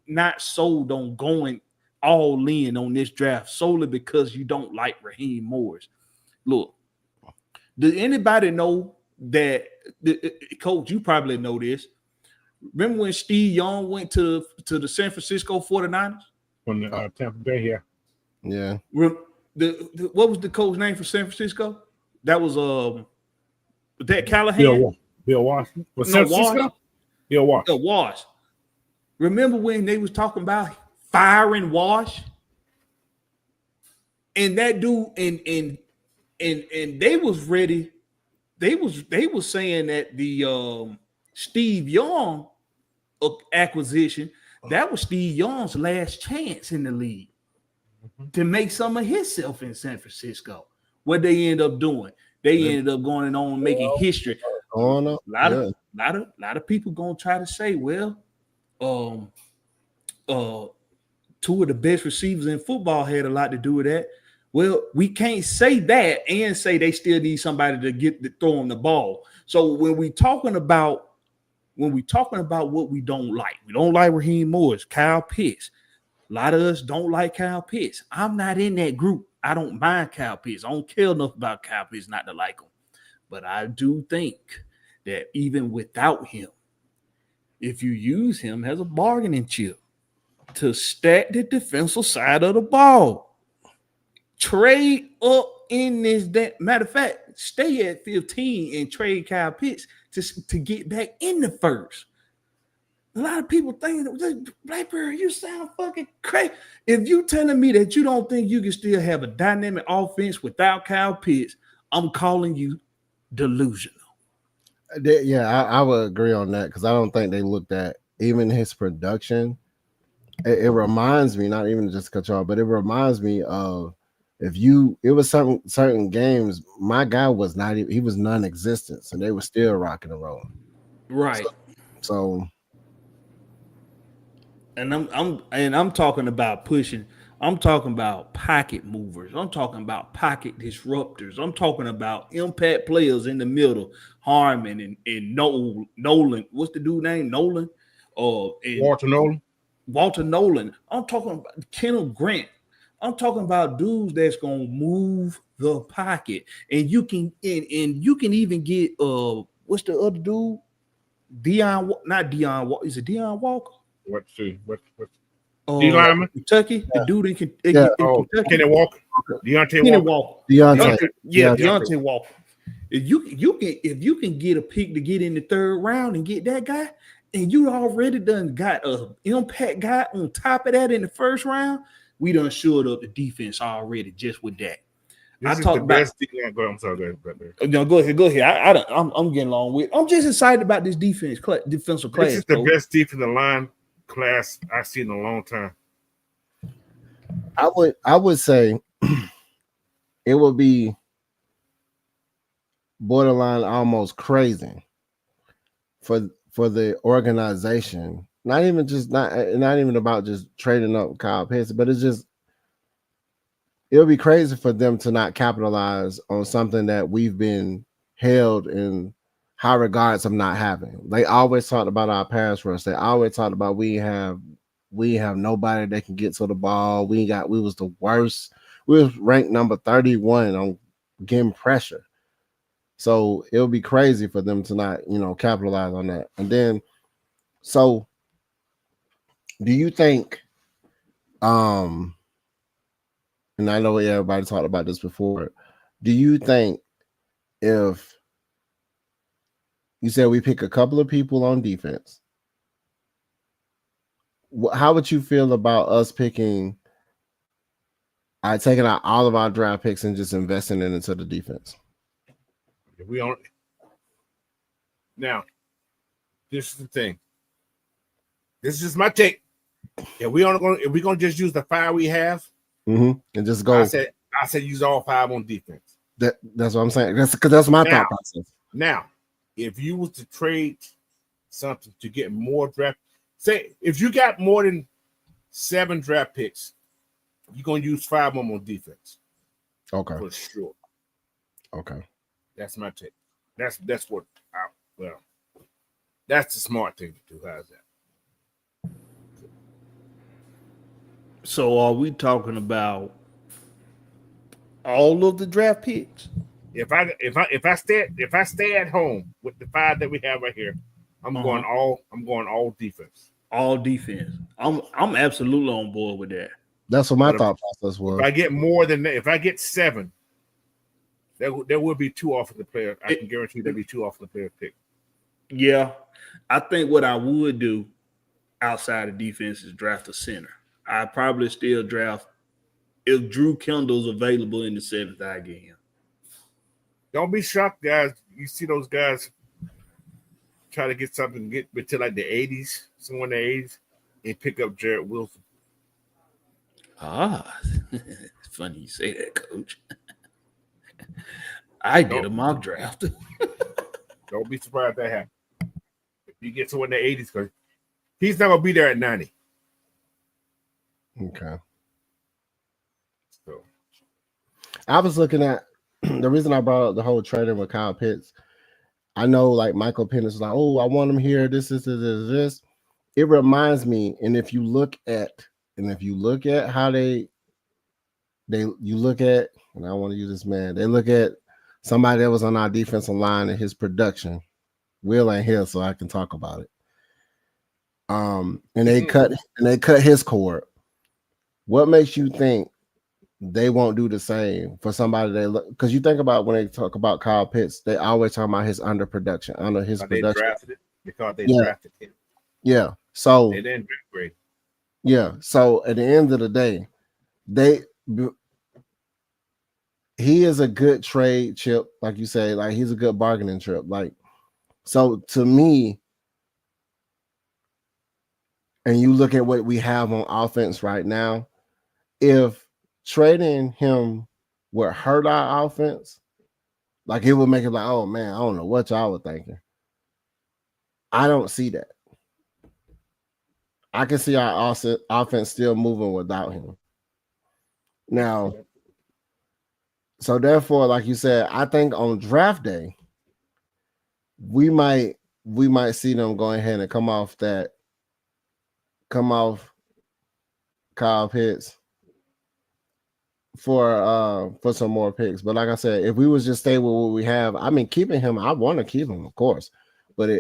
not sold on going all in on this draft solely because you don't like Raheem Morris, look, does anybody know that coach, you probably know this. Remember when Steve Young went to the San Francisco 49ers? From the Tampa Bay here. Yeah. What was the coach name for San Francisco? That was that Callahan? Bill Walsh. Was No, San Francisco? Bill Walsh. Bill Walsh. Remember when they was talking about firing Walsh? And that dude and they was ready. They was saying that the Steve Young acquisition, that was Steve Young's last chance in the league to make some of himself in San Francisco. What they end up doing, they ended up going on and making history. A lot of people gonna try to say, well, two of the best receivers in football had a lot to do with that. Well, we can't say that and say they still need somebody to throw them the ball. So when we talking about what we don't like Raheem Morris, Kyle Pitts. A lot of us don't like Kyle Pitts. I'm not in that group. I don't mind Kyle Pitts. I don't care enough about Kyle Pitts not to like him. But I do think that even without him, if you use him as a bargaining chip to stack the defensive side of the ball, trade up in this. Matter of fact, stay at 15 and trade Kyle Pitts to get back in the first. A lot of people thinking, Blackberry, you sound fucking crazy. If you telling me that you don't think you can still have a dynamic offense without Kyle Pitts, I'm calling you delusional. Yeah, I would agree on that because I don't think they looked at even his production. It reminds me, not even just cut you off, but it reminds me of it was certain games, my guy was not even, he was non-existent, and they were still rocking and rolling. Right. So and I'm talking about pushing. I'm talking about pocket movers. I'm talking about pocket disruptors. I'm talking about impact players in the middle. Harmon and Nolan. What's the dude name? Nolan? Walter Nolan. Walter Nolan. I'm talking about Kendall Grant. I'm talking about dudes that's gonna move the pocket, and you can even get what's the other dude? Not Deion Walker. Is it Deion Walker? What D-lineman? Kentucky. The dude in Kentucky. Kenny Walker. Deontay Walker. Deontay Walker. If you can get a pick to get in the third round and get that guy, and you already done got a impact guy on top of that in the first round, we done shored up the defense already just with that. I'm sorry, go ahead. No, go ahead. I'm getting along with. I'm just excited about this defensive class. This is the best defensive line class I've seen in a long time. I would say it would be borderline almost crazy for the organization. Not even about just trading up Kyle Pitts, but it would be crazy for them to not capitalize on something that we've been held in high regards of not having. They always talked about our pass rush. They always talked about we have nobody that can get to the ball. We was the worst. We was ranked number 31 on getting pressure. So it would be crazy for them to not, capitalize on that. And then, so do you think, and I know everybody talked about this before, do you think if you said we pick a couple of people on defense, how would you feel about us taking out all of our draft picks and just investing it into the defense? If we don't, now, this is the thing. This is just my take. If we're gonna just use the 5 we have, and just go. I said use all 5 on defense. That's what I'm saying. That's my thought process. Now, if you was to trade something to get more draft, say if you got more than 7 draft picks, you're gonna use 5 of them on defense. Okay, for sure. Okay, that's my take. That's what. That's the smart thing to do. How's that? So are we talking about all of the draft picks? If I stay at home with the 5 that we have right here, I'm going all defense. All defense. I'm absolutely on board with that. That's what my thought process was. If I get more than that, if I get 7, there will be 2 offensive players. I can guarantee there'll be 2 offensive players picked. Yeah, I think what I would do outside of defense is draft a center. I'd probably still draft if Drew Kendall's available in the 7th. I get him. Don't be shocked, guys. You see those guys try to get something, get to like the 80s, somewhere in the 80s, and pick up Jared Wilson. It's funny you say that, Coach. I did a mock draft. Don't be surprised that happened. If you get someone in the 80s, because he's not going to be there at 90. Okay. So I was looking at the reason I brought up the whole trading with Kyle Pitts. I know like Michael Penix was like, oh, I want him here. This. It reminds me, and if you look at how you look at, and I don't want to use this man, they look at somebody that was on our defensive line and his production. Will ain't here, so I can talk about it. And they cut his cord. What makes you think they won't do the same for somebody they look? Because you think about when they talk about Kyle Pitts, they always talk about his underproduction, production. They drafted it because they drafted him. Yeah. So they didn't draft great. Yeah. So at the end of the day, he is a good trade chip, like you say, like he's a good bargaining chip. Like, so to me, and you look at what we have on offense right now, if trading him would hurt our offense, like it would make it like, oh man, I don't know what y'all were thinking. I don't see that. I can see our offense still moving without him. Now, so therefore, like you said, I think on draft day, we might see them going ahead and come off Kyle Pitts for some more picks. But like I said, if we was just stay with what we have, I mean, keeping him, I want to keep him, of course, but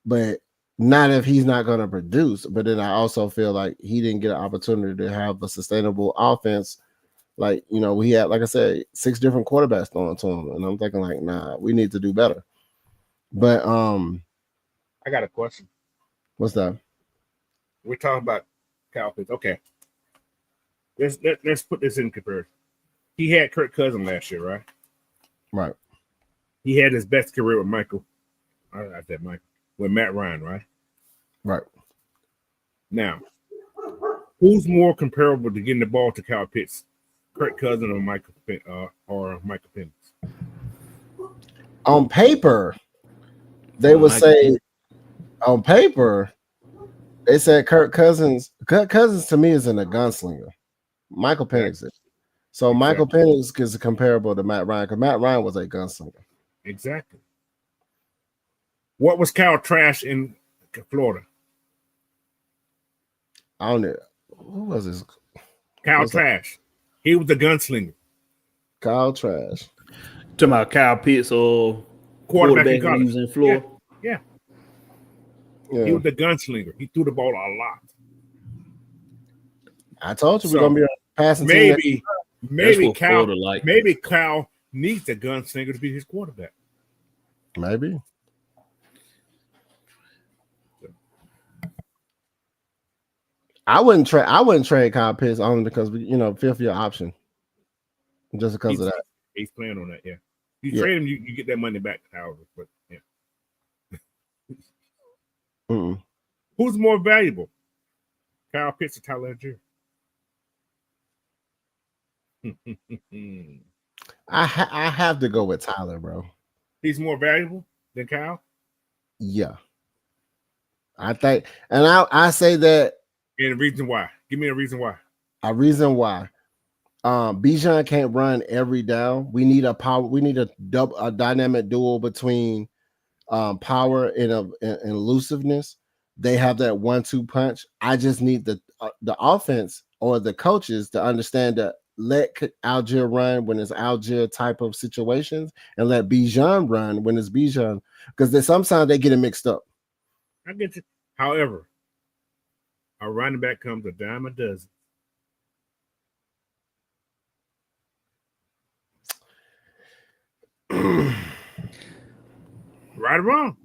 but not if he's not going to produce. But then I also feel like he didn't get an opportunity to have a sustainable offense. Like, you know, we had, like I said, 6 different quarterbacks throwing to him, and I'm thinking like, nah, we need to do better. But I got a question. What's that? We're talking about Kyle Pitts. Okay, let's put this in comparison. He had Kirk Cousins last year, right? Right. He had his best career with Michael. I said Michael with Matt Ryan, right? Right. Now, who's more comparable to getting the ball to Kyle Pitts, Kirk Cousins or Michael Penix? On paper, they would say. On paper, they said Kirk Cousins. Kirk Cousins to me isn't a gunslinger. Michael Penix is. So exactly. Michael Penix is comparable to Matt Ryan because Matt Ryan was a gunslinger. Exactly. What was Kyle Trash in Florida? I don't know. Who was this? Kyle Trash. He was the gunslinger. Kyle Trash. Talking about Kyle Pitts or quarterback he was in Florida? Yeah. He was the gunslinger. He threw the ball a lot. I told you we're gonna be passing. Maybe Kyle needs a gunslinger to be his quarterback. Maybe. I wouldn't trade Kyle Pitts only because fifth year option. Just because of that. He's playing on that, yeah. You trade him, you get that money back, however. But yeah. Who's more valuable? Kyle Pitts or Tyler Algier? I have to go with Tyler, bro. He's more valuable than Kyle? Yeah. I think, and I say that. And a reason why. Give me a reason why. A reason why. Bijan can't run every down. We need a dynamic duel between power and elusiveness. They have that 1-2 punch. I just need the offense or the coaches to understand that let Algier run when it's Algier type of situations, and let Bijan run when it's Bijan, because sometimes they get it mixed up. I get you. However, a running back comes a dime a dozen. Right or wrong,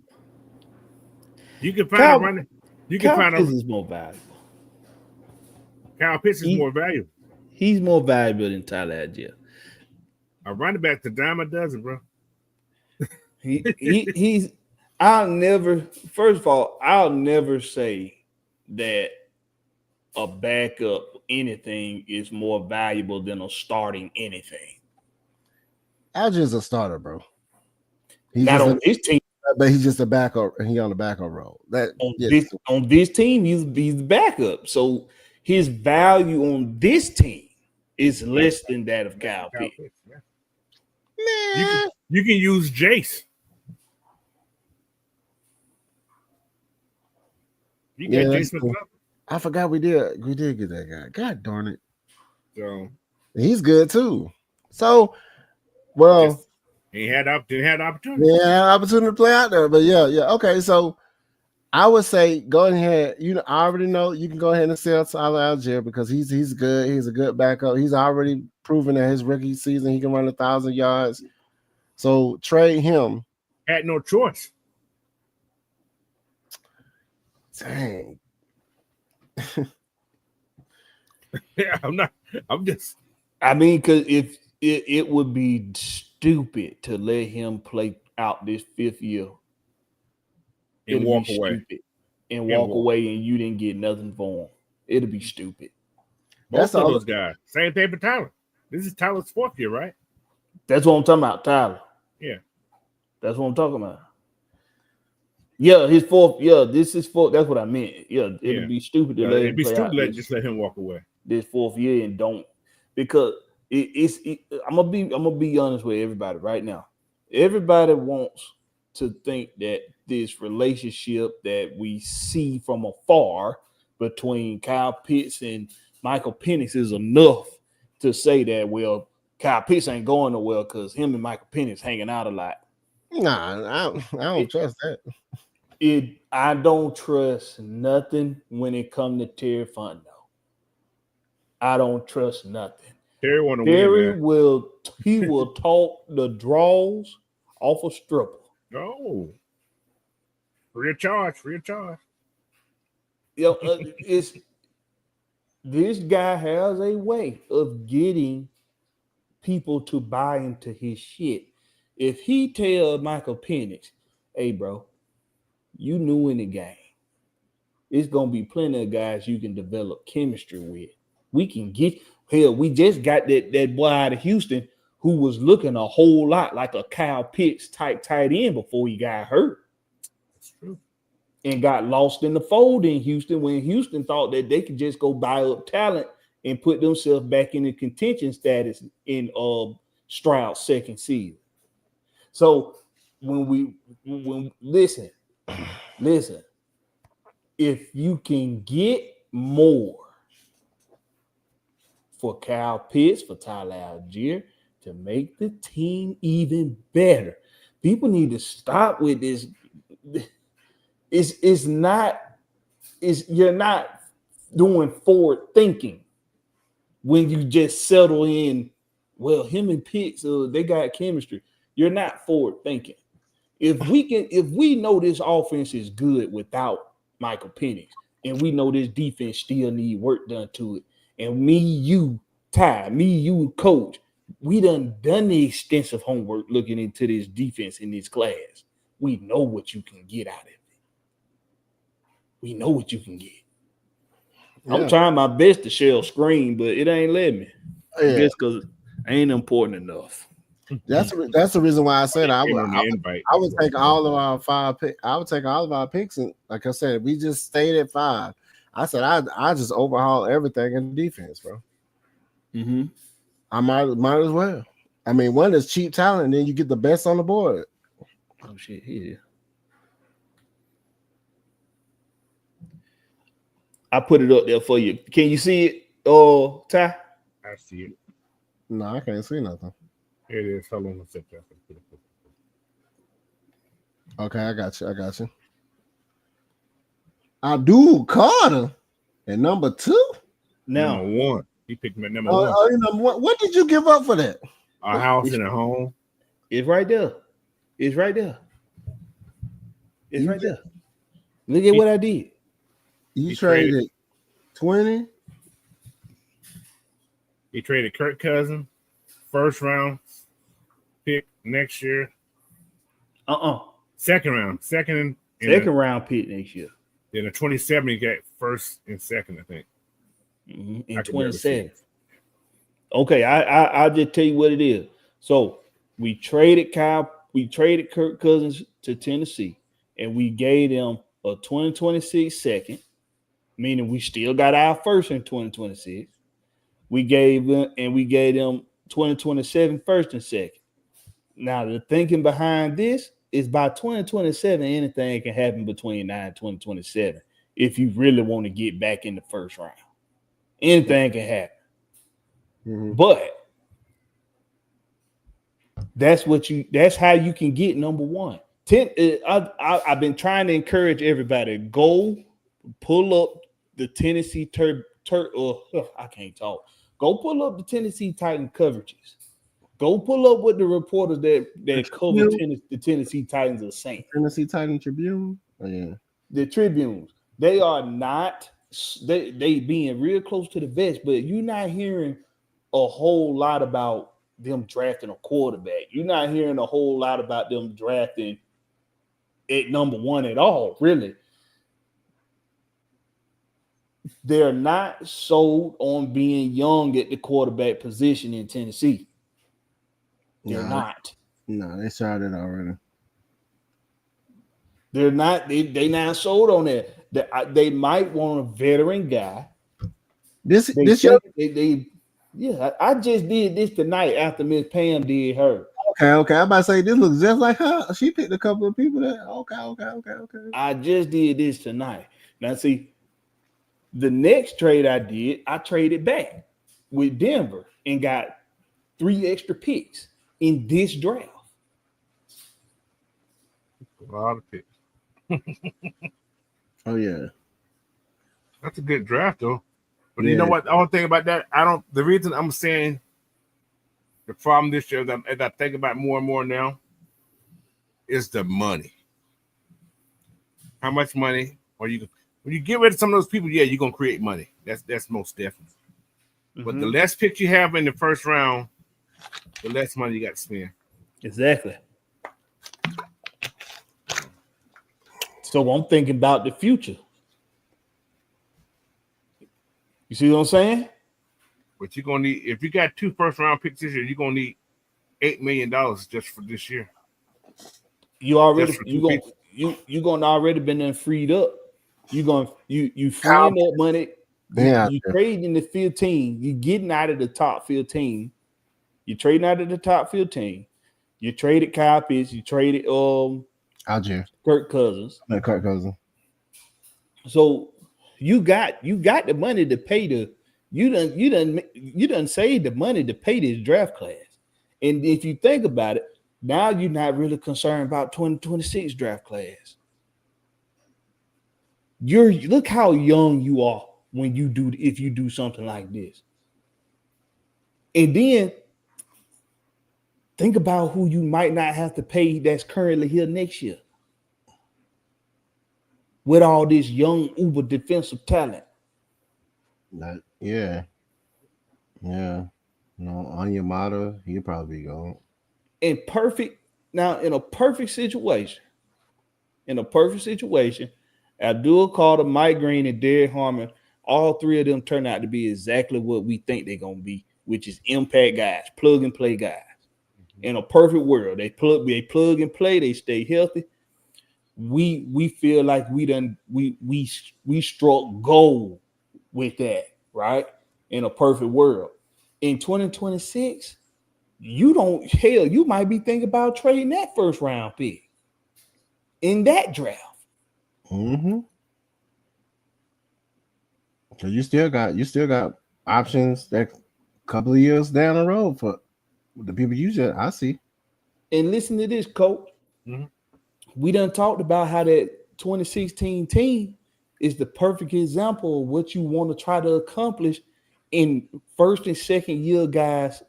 you can find a running. You can find Pitts is more valuable. Kyle Pitts is more valuable. He's more valuable than Tyler Algier. A running back's a dime a dozen, bro. He's. First of all, I'll never say that a backup anything is more valuable than a starting anything. Algier's a starter, bro. Not on this team, but he's just a backup. He on the backup role. On this team, he's the backup. So his value on this team is less than that of Kyle Pitts. Yeah. You can use Jace. You get Jace McClellan. I forgot we did get that guy. God darn it. So he's good too. So he had opportunity. Yeah, opportunity to play out there. But yeah. Okay, so I would say go ahead. I already know you can go ahead and sell Tyler Algier because he's good. He's a good backup. He's already proven that his rookie season he can run 1,000 yards. So trade him. Had no choice. Dang. Yeah, I'm just. I mean, because if it would be stupid to let him play out this 5th year and walk away. And walk away, and you didn't get nothing for him. It'll be stupid. Both of those guys. Same thing for Tyler. This is Tyler's 4th year, right? That's what I'm talking about, Tyler. Yeah. That's what I'm talking about. Yeah, his 4th. Yeah, this is 4th. That's what I meant. Yeah, it'd be stupid to let him play out just let him walk away. This 4th year and don't, because I'm gonna be honest with everybody right now. Everybody wants to think that this relationship that we see from afar between Kyle Pitts and Michael Penix is enough to say that, well, Kyle Pitts ain't going nowhere because him and Michael Penix hanging out a lot. Nah, I don't trust that. I don't trust nothing when it comes to Terry Fontenot. I don't trust nothing. Terry will talk the draws off a stripper. Oh, free of charge. This guy has a way of getting people to buy into his shit. If he tell Michael Penix, hey, bro, you new in the game, it's gonna be plenty of guys you can develop chemistry with. We can get we just got that boy out of Houston who was looking a whole lot like a Kyle Pitts type tight end before he got hurt. That's true. And got lost in the fold in Houston when Houston thought that they could just go buy up talent and put themselves back in the contention status in Stroud's 2nd season. So listen, if you can get more for Kyle Pitts, for Tyler Algier, to make the team even better, people need to stop with this. You're not doing forward thinking when you just settle in. Well, him and Pitts, they got chemistry. You're not forward thinking. If we know this offense is good without Michael Penix, and we know this defense still need work done to it, and you, coach, we done the extensive homework looking into this defense in this class. We know what you can get out of it. We know what you can get. Yeah. I'm trying my best to share screen, but it ain't letting me. Yeah. I guess because I ain't important enough. That's the reason why I said I would take all of our 5 picks. I would take all of our picks, and like I said, we just stayed at 5. I said I just overhaul everything in defense, bro. Mm-hmm. I might as well. I mean, one is cheap talent, and then you get the best on the board. Oh shit, yeah. I put it up there for you. Can you see it, Ty? I see it. No, I can't see nothing. Here it is. Hold on a second. Okay, I got you. I got you. Abdul Carter at number 2. Now, Number 1. He picked him at number 1. Oh, number 1. What did you give up for that? A house and a home. it's right there. It's right there. It's right there. Look at what I did. You traded 20. He traded Kirk Cousins, first round pick next year. Second round Pick next year. Then a 27, he got first and second, I think. In 27. Okay, I'll just tell you what it is. So we traded Kirk Cousins to Tennessee, and we gave them a 2026 second, meaning we still got our first in 2026. We gave them 2027 first and second. Now the thinking behind this is by 2027, anything can happen between now and 2027 if you really want to get back in the first round. Anything can happen. Mm-hmm. But that's how you can get number 1. I've been trying to encourage everybody, go pull up the Tennessee I can't talk. Go pull up the Tennessee Titan coverages. Go pull up what the reporters that cover the Tennessee Titans are saying. Tennessee Titan Tribune? Oh, yeah. The Tribunes. They are not they being real close to the vest, but you're not hearing a whole lot about them drafting a quarterback. You're not hearing a whole lot about them drafting at number 1 at all, really. They're not sold on being young at the quarterback position in Tennessee. They're not. No, they started already. They're not. They not sold on that. They might want a veteran guy. I just did this tonight after Miss Pam did her. Okay. I'm about to say this looks just like her. She picked a couple of people that. Okay. I just did this tonight. Now see, the next trade I did, I traded back with Denver and got 3 extra picks in this draft. A lot of picks. Oh yeah, that's a good draft though. But yeah. You know what? The whole thing about that, the reason I'm saying the problem this year, as I think about more and more now, is the money. How much money are you? When you get rid of some of those people, yeah, you're gonna create money. That's most definitely. Mm-hmm. But the less picks you have in the first round, the less money you got to spend. Exactly. So I'm thinking about the future. You see what I'm saying? But you're gonna need, if you got 2 first round picks this year, you're gonna need $8 million just for this year. You're gonna already been then freed up. You freeing that money. You trading the 15. You getting out of the top 15. You trading out of the top 15. You traded Kyle Pitts. You traded Algier. Kirk Cousins. Kirk Cousins. So you got the money to pay you done saved the money to pay this draft class. And if you think about it, now you're not really concerned about 2026 draft class. Look how young you are if you do something like this. And then think about who you might not have to pay that's currently here next year. With all this young uber defensive talent. Yeah. No, Onyemata, he'll probably go. In a perfect situation, Abdul Carter, Mike Green, and Derek Harmon, all 3 of them turn out to be exactly what we think they're gonna be, which is impact guys, plug and play guys. Mm-hmm. In a perfect world, they plug and play, they stay healthy. We feel like we struck gold with that, right? In a perfect world. In 2026, you might be thinking about trading that first round pick in that draft. Mm-hmm. So you still got options that couple of years down the road for the people I see. And listen to this, coach. Mm-hmm. We done talked about how that 2016 team is the perfect example of what you want to try to accomplish in first and second year guys'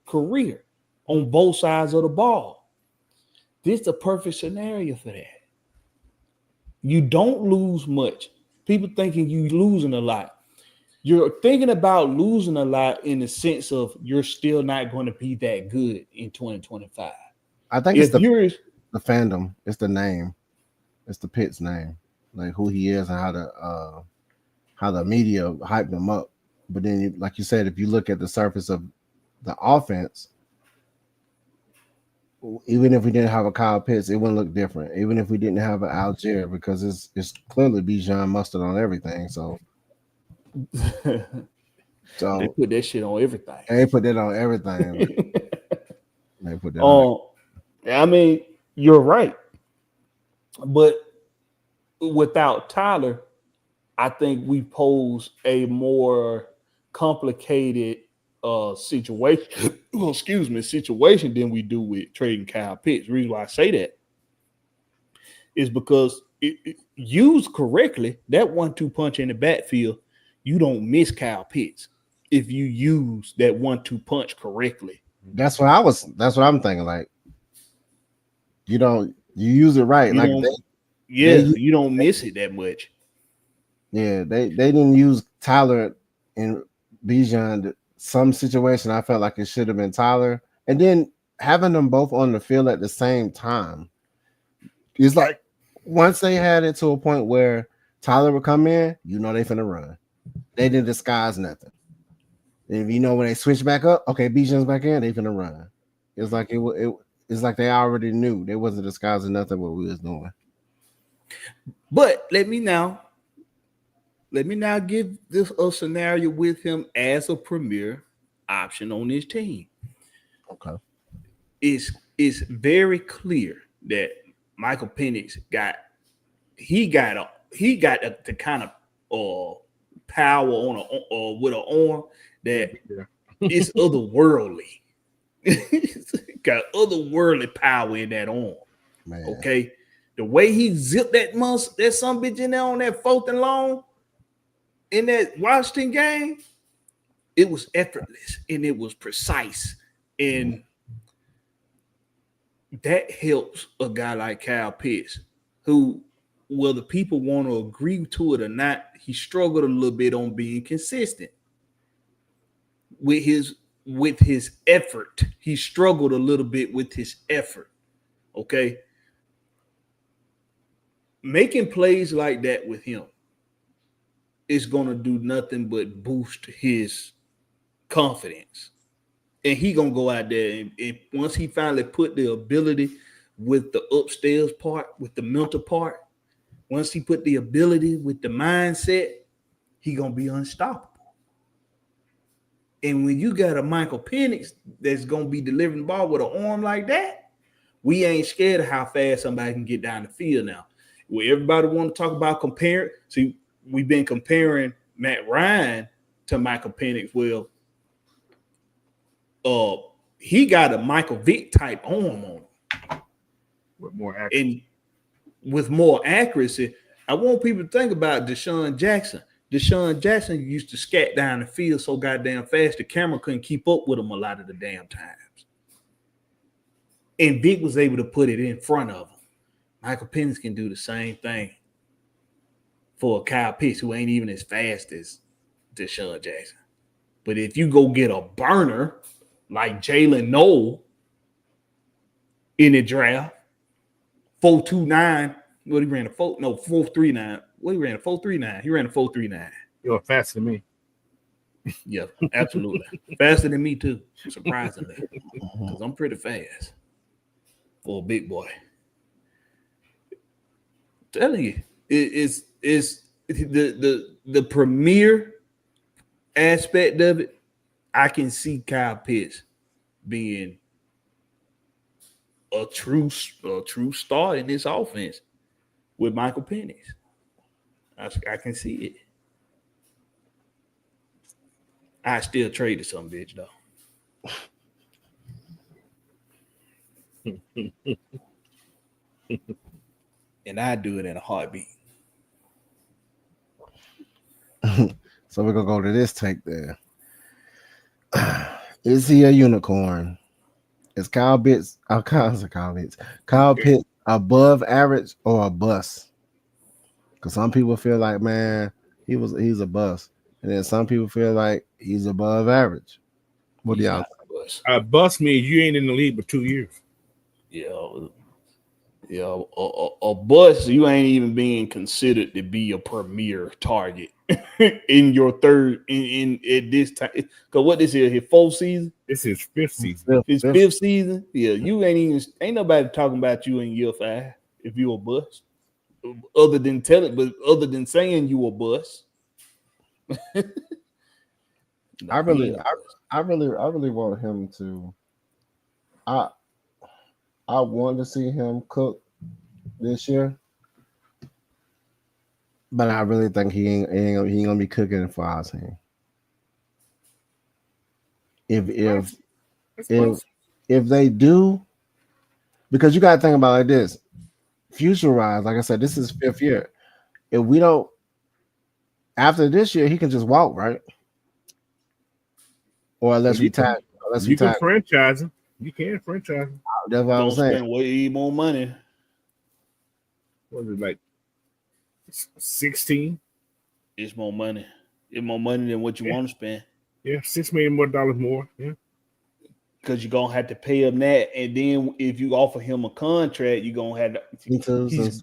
career on both sides of the ball. This is the perfect scenario for that. You don't lose much. People thinking you losing a lot. You're thinking about losing a lot in the sense of you're still not going to be that good in 2025. I think If you're the fandom, it's the name, it's the Pitt's name, like who he is and how the media hyped him up. But then, like you said, if you look at the surface of the offense, even if we didn't have a Kyle Pitts, it wouldn't look different. Even if we didn't have an Algier, because it's clearly Bijan Mustard on everything. So they put that shit on everything. They put that on everything. They put that on. I mean, you're right. But without Tyler, I think we pose a more complicated situation. Well, situation than we do with trading Kyle Pitts. The reason why I say that is because used correctly, that 1-2 punch in the backfield, you don't miss Kyle Pitts if you use that 1-2 punch correctly. That's what I'm thinking. Like, you use it right. You don't miss it that much. Yeah, they didn't use Tyler and Bijan. Some situation I felt like it should have been Tyler, and then having them both on the field at the same time. It's like once they had it to a point where Tyler would come in, they finna run. They didn't disguise nothing. And when they switch back up, okay, Bijan's back in, they finna run. It's like it's like they already knew. They wasn't disguising nothing what we was doing. But let me now give this a scenario with him as a premier option on this team. Okay. It's very clear that Michael Penix got the kind of power on with an arm that it's otherworldly. Got otherworldly power in that arm. Man. Okay. The way he zipped that some bitch in there on that 4th and long in that Washington game, it was effortless and it was precise. And that helps a guy like Kyle Pitts, who, whether people want to agree to it or not, he struggled a little bit on being consistent with his effort. He struggled a little bit with his effort. Okay. Making plays like that with him is going to do nothing but boost his confidence. And he going to go out there and once he finally put the ability with the upstairs part, with the mental part, once he put the ability with the mindset, he going to be unstoppable. And when you got a Michael Penix that's going to be delivering the ball with an arm like that, we ain't scared of how fast somebody can get down the field now. Where everybody want to talk about comparing. See, we've been comparing Matt Ryan to Michael Penix. Well, he got a Michael Vick type arm on him. With more accuracy. And with more accuracy, I want people to think about Deshaun Jackson. Deshaun Jackson used to scat down the field so goddamn fast the camera couldn't keep up with him a lot of the damn times. And Vick was able to put it in front of him. Michael Penix can do the same thing for a Kyle Pitts who ain't even as fast as Deshaun Jackson. But if you go get a burner like Jalen Noel in the draft, 4.29, what he ran 4.39. What he ran a 4.39. He ran a 4.39. You're faster than me. Yeah, absolutely. Faster than me too, surprisingly. Because I'm pretty fast for a big boy. I'm telling you, it's the premier aspect of it. I can see Kyle Pitts being a true star in this offense with Michael Penix. I can see it. I still traded some bitch though. And I do it in a heartbeat. So we're gonna go to this take there. Is he a unicorn? Is Kyle Pitts above average or a bust? Because some people feel like, man, he's a bust, and then some people feel like he's above average. What do y'all think? A bust means you ain't in the league for 2 years. Yeah, a bust, you ain't even being considered to be a premier target in your third in at this time. Because what this is his fourth season? This is fifth season. His fifth season. Yeah, you ain't nobody talking about you in year 5 if you a bust. Other than saying you a bust. I really want him to. I want to see him cook this year, but I really think he ain't gonna be cooking for our team. If they do, because you gotta think about it like this, future wise, like I said, this is 5th year. If we don't, after this year, he can just walk, right? Or unless we tag. You can franchise him. You can franchise him. That's what I'm saying. Spend way more money. What is it, like 16? It's more money. It's more money than what you want to spend. Yeah, $6 million more. Yeah. Because you're gonna have to pay him that, and then if you offer him a contract, you're gonna have to.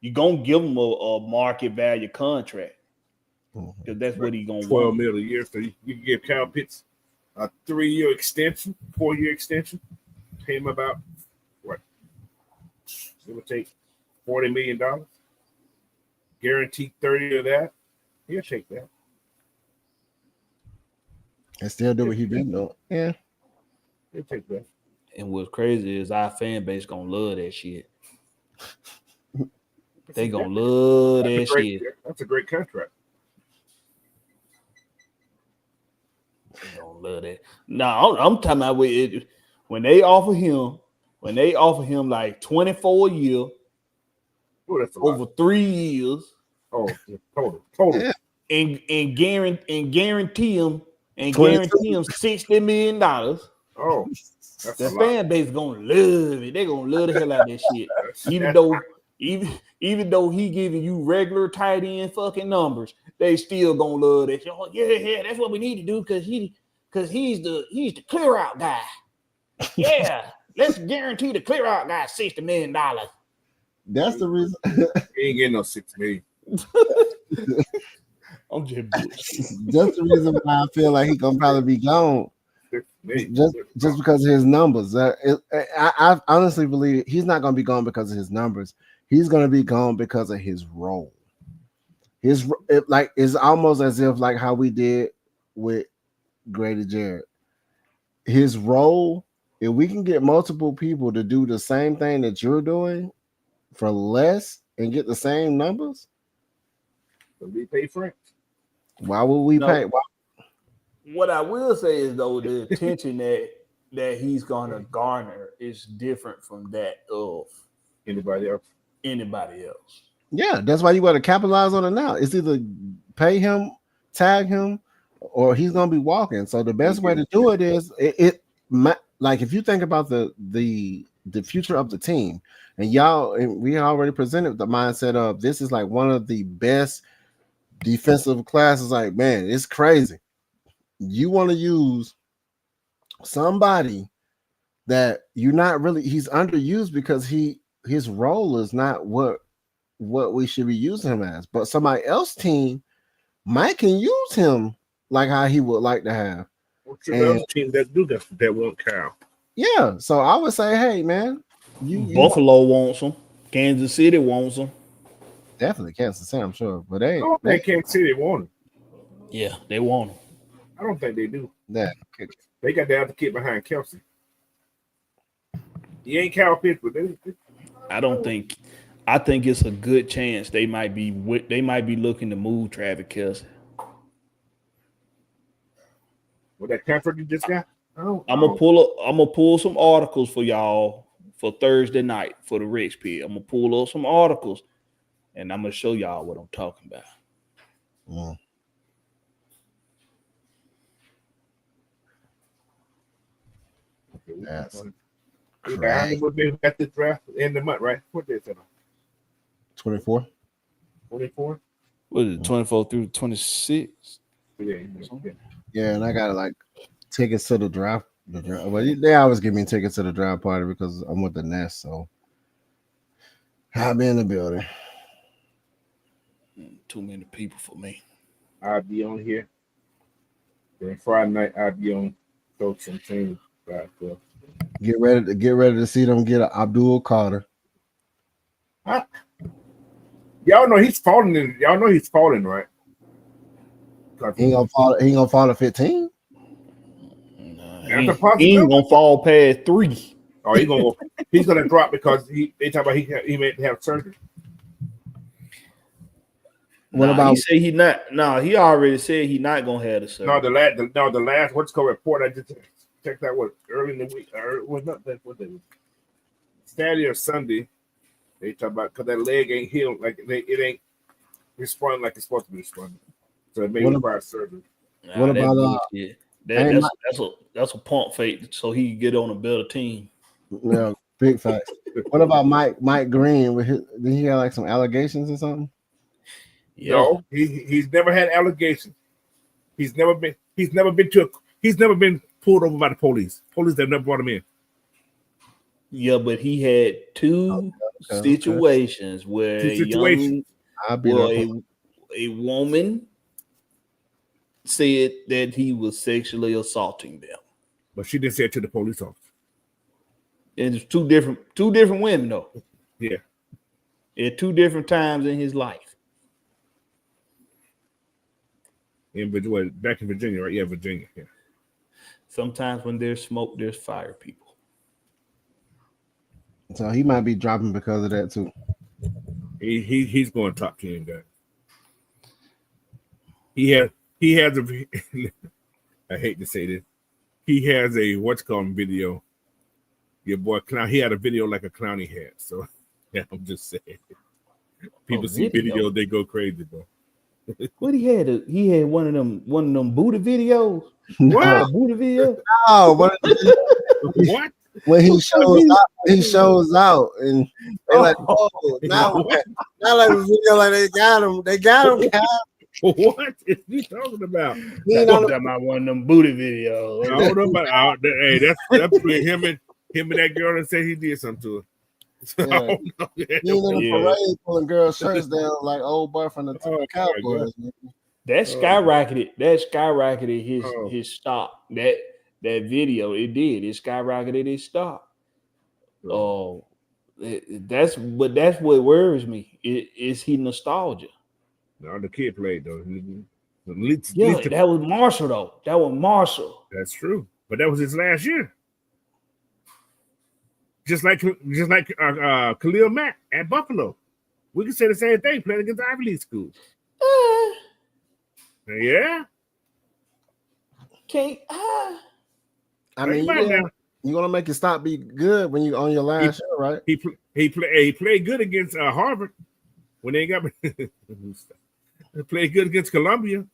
You're gonna give him a market value contract because that's what he's gonna 12 million a year. So you can give Kyle Pitts a 3-year extension, 4-year extension. Pay him about what? It would take $40 million. Guaranteed 30 of that. He'll take that. And still do what he been doing. Yeah. He'll take that. And what's crazy is our fan base gonna love that shit. They gonna love that shit. That's a great contract. They gonna love that. No, I'm talking about when they offer him like 24 a year over 3 years. Oh, total. Yeah. And guarantee him $60 million. Oh, the fan base is gonna love it. They're gonna love the hell out of that shit. Even though he giving you regular tight end fucking numbers, they still gonna love that shit. Oh, yeah, that's what we need to do because he's the clear out guy. Yeah, let's guarantee the clear out guy $60 million. That's the reason. He ain't getting no $6 million. I'm just That's the reason why I feel like he gonna probably be gone. Just because of his numbers. I honestly believe he's not gonna be gone because of his numbers. He's gonna be gone because of his role. It's almost as if like how we did with Grady Jarrett. His role, if we can get multiple people to do the same thing that you're doing for less and get the same numbers, we pay for it. Why would we pay? Why? What I will say is though, the attention that he's gonna garner is different from that of anybody else. Yeah, that's why you got to capitalize on it now. It's either pay him, tag him, or he's gonna be walking. So the best way to do it is like if you think about the future of the team, and we already presented the mindset of this is like one of the best defensive classes. Like, man, it's crazy. You want to use somebody that you're not really, he's underused because his role is not what we should be using him as, but somebody else team might can use him like how he would like to have. What's the other team that do that won't Kyle? Yeah, so I would say, hey man, Buffalo wants him, Kansas City wants him. Definitely Kansas City, I'm sure, but they Kansas City want him. Yeah, they want him. I don't think they do. Yeah, they got the other kid behind Kelsey. He ain't Kyle Pitts, but I think it's a good chance they might be looking to move Travis Kelsey. With that comfort you just got? I'm gonna pull some articles for y'all for Thursday night for the Rich Pit. I'm gonna pull up some articles and I'm gonna show y'all what I'm talking about. Mm. That's crazy. We got this draft in the month, right? What day is it? 24. 24? What is it, 24 through 26? Yeah, and I got like tickets to the draft. Well, they always give me tickets to the draft party because I'm with the Nest, so I'll be in the building. Too many people for me. I'll be on here. Then Friday night I'll be on Coach and Team. Get ready to see them get an Abdul Carter. Y'all know he's falling. Y'all know he's falling, right? He ain't gonna fall to 15. He ain't gonna fall past 3. Oh, he's gonna drop because they talk about he may have surgery. What about he say he not? No, he already said he not gonna have the surgery. No, the last what's called report I just checked out early in the week or was not that what day? Saturday or Sunday. They talk about because that leg ain't healed like it ain't responding like it's supposed to be responding. So it may require surgery. What about that's a pump fake so he can get on a better team. Yeah, big facts. What about Mike Green? Did he have like some allegations or something? Yeah. No, he's never had allegations. He's never been pulled over by the police. Police have never brought him in. Yeah, but he had two situations where a woman said that he was sexually assaulting them. But she didn't say it to the police officer. And it's two different women though. Yeah. At 2 different times in his life. Back in Virginia, right? Yeah, Virginia. Yeah. Sometimes when there's smoke, there's fire, people. So he might be dropping because of that too. He's going top 10 guy. He has a I hate to say this. He has a what's called video. Your boy clown. He had a video like a clown he had. So yeah, I'm just saying. People see videos, they go crazy, bro. What he had? He had one of them booty videos. What booty video? Oh, what? When he shows out, and they're like, "Oh, now like the video, like they got him. What is he talking about? He talking about one of them booty videos. I don't know about. Hey, that's between him and that girl that said he did something to her. So yeah. He in the parade pulling girls' shirts down like old boy from the Cowboys. That skyrocketed his stock. That video, it did. It skyrocketed his stock. Oh, that's what worries me. Is he nostalgia? No, the kid played though. That was Marshall though. That was Marshall. That's true, but that was his last year. Just like Khalil Mack at Buffalo, we can say the same thing. Playing against Ivy League schools. Yeah. Can't. I mean, you're gonna make your stock be good when you on your last show, right? He played good against Harvard when they got. He played good against Columbia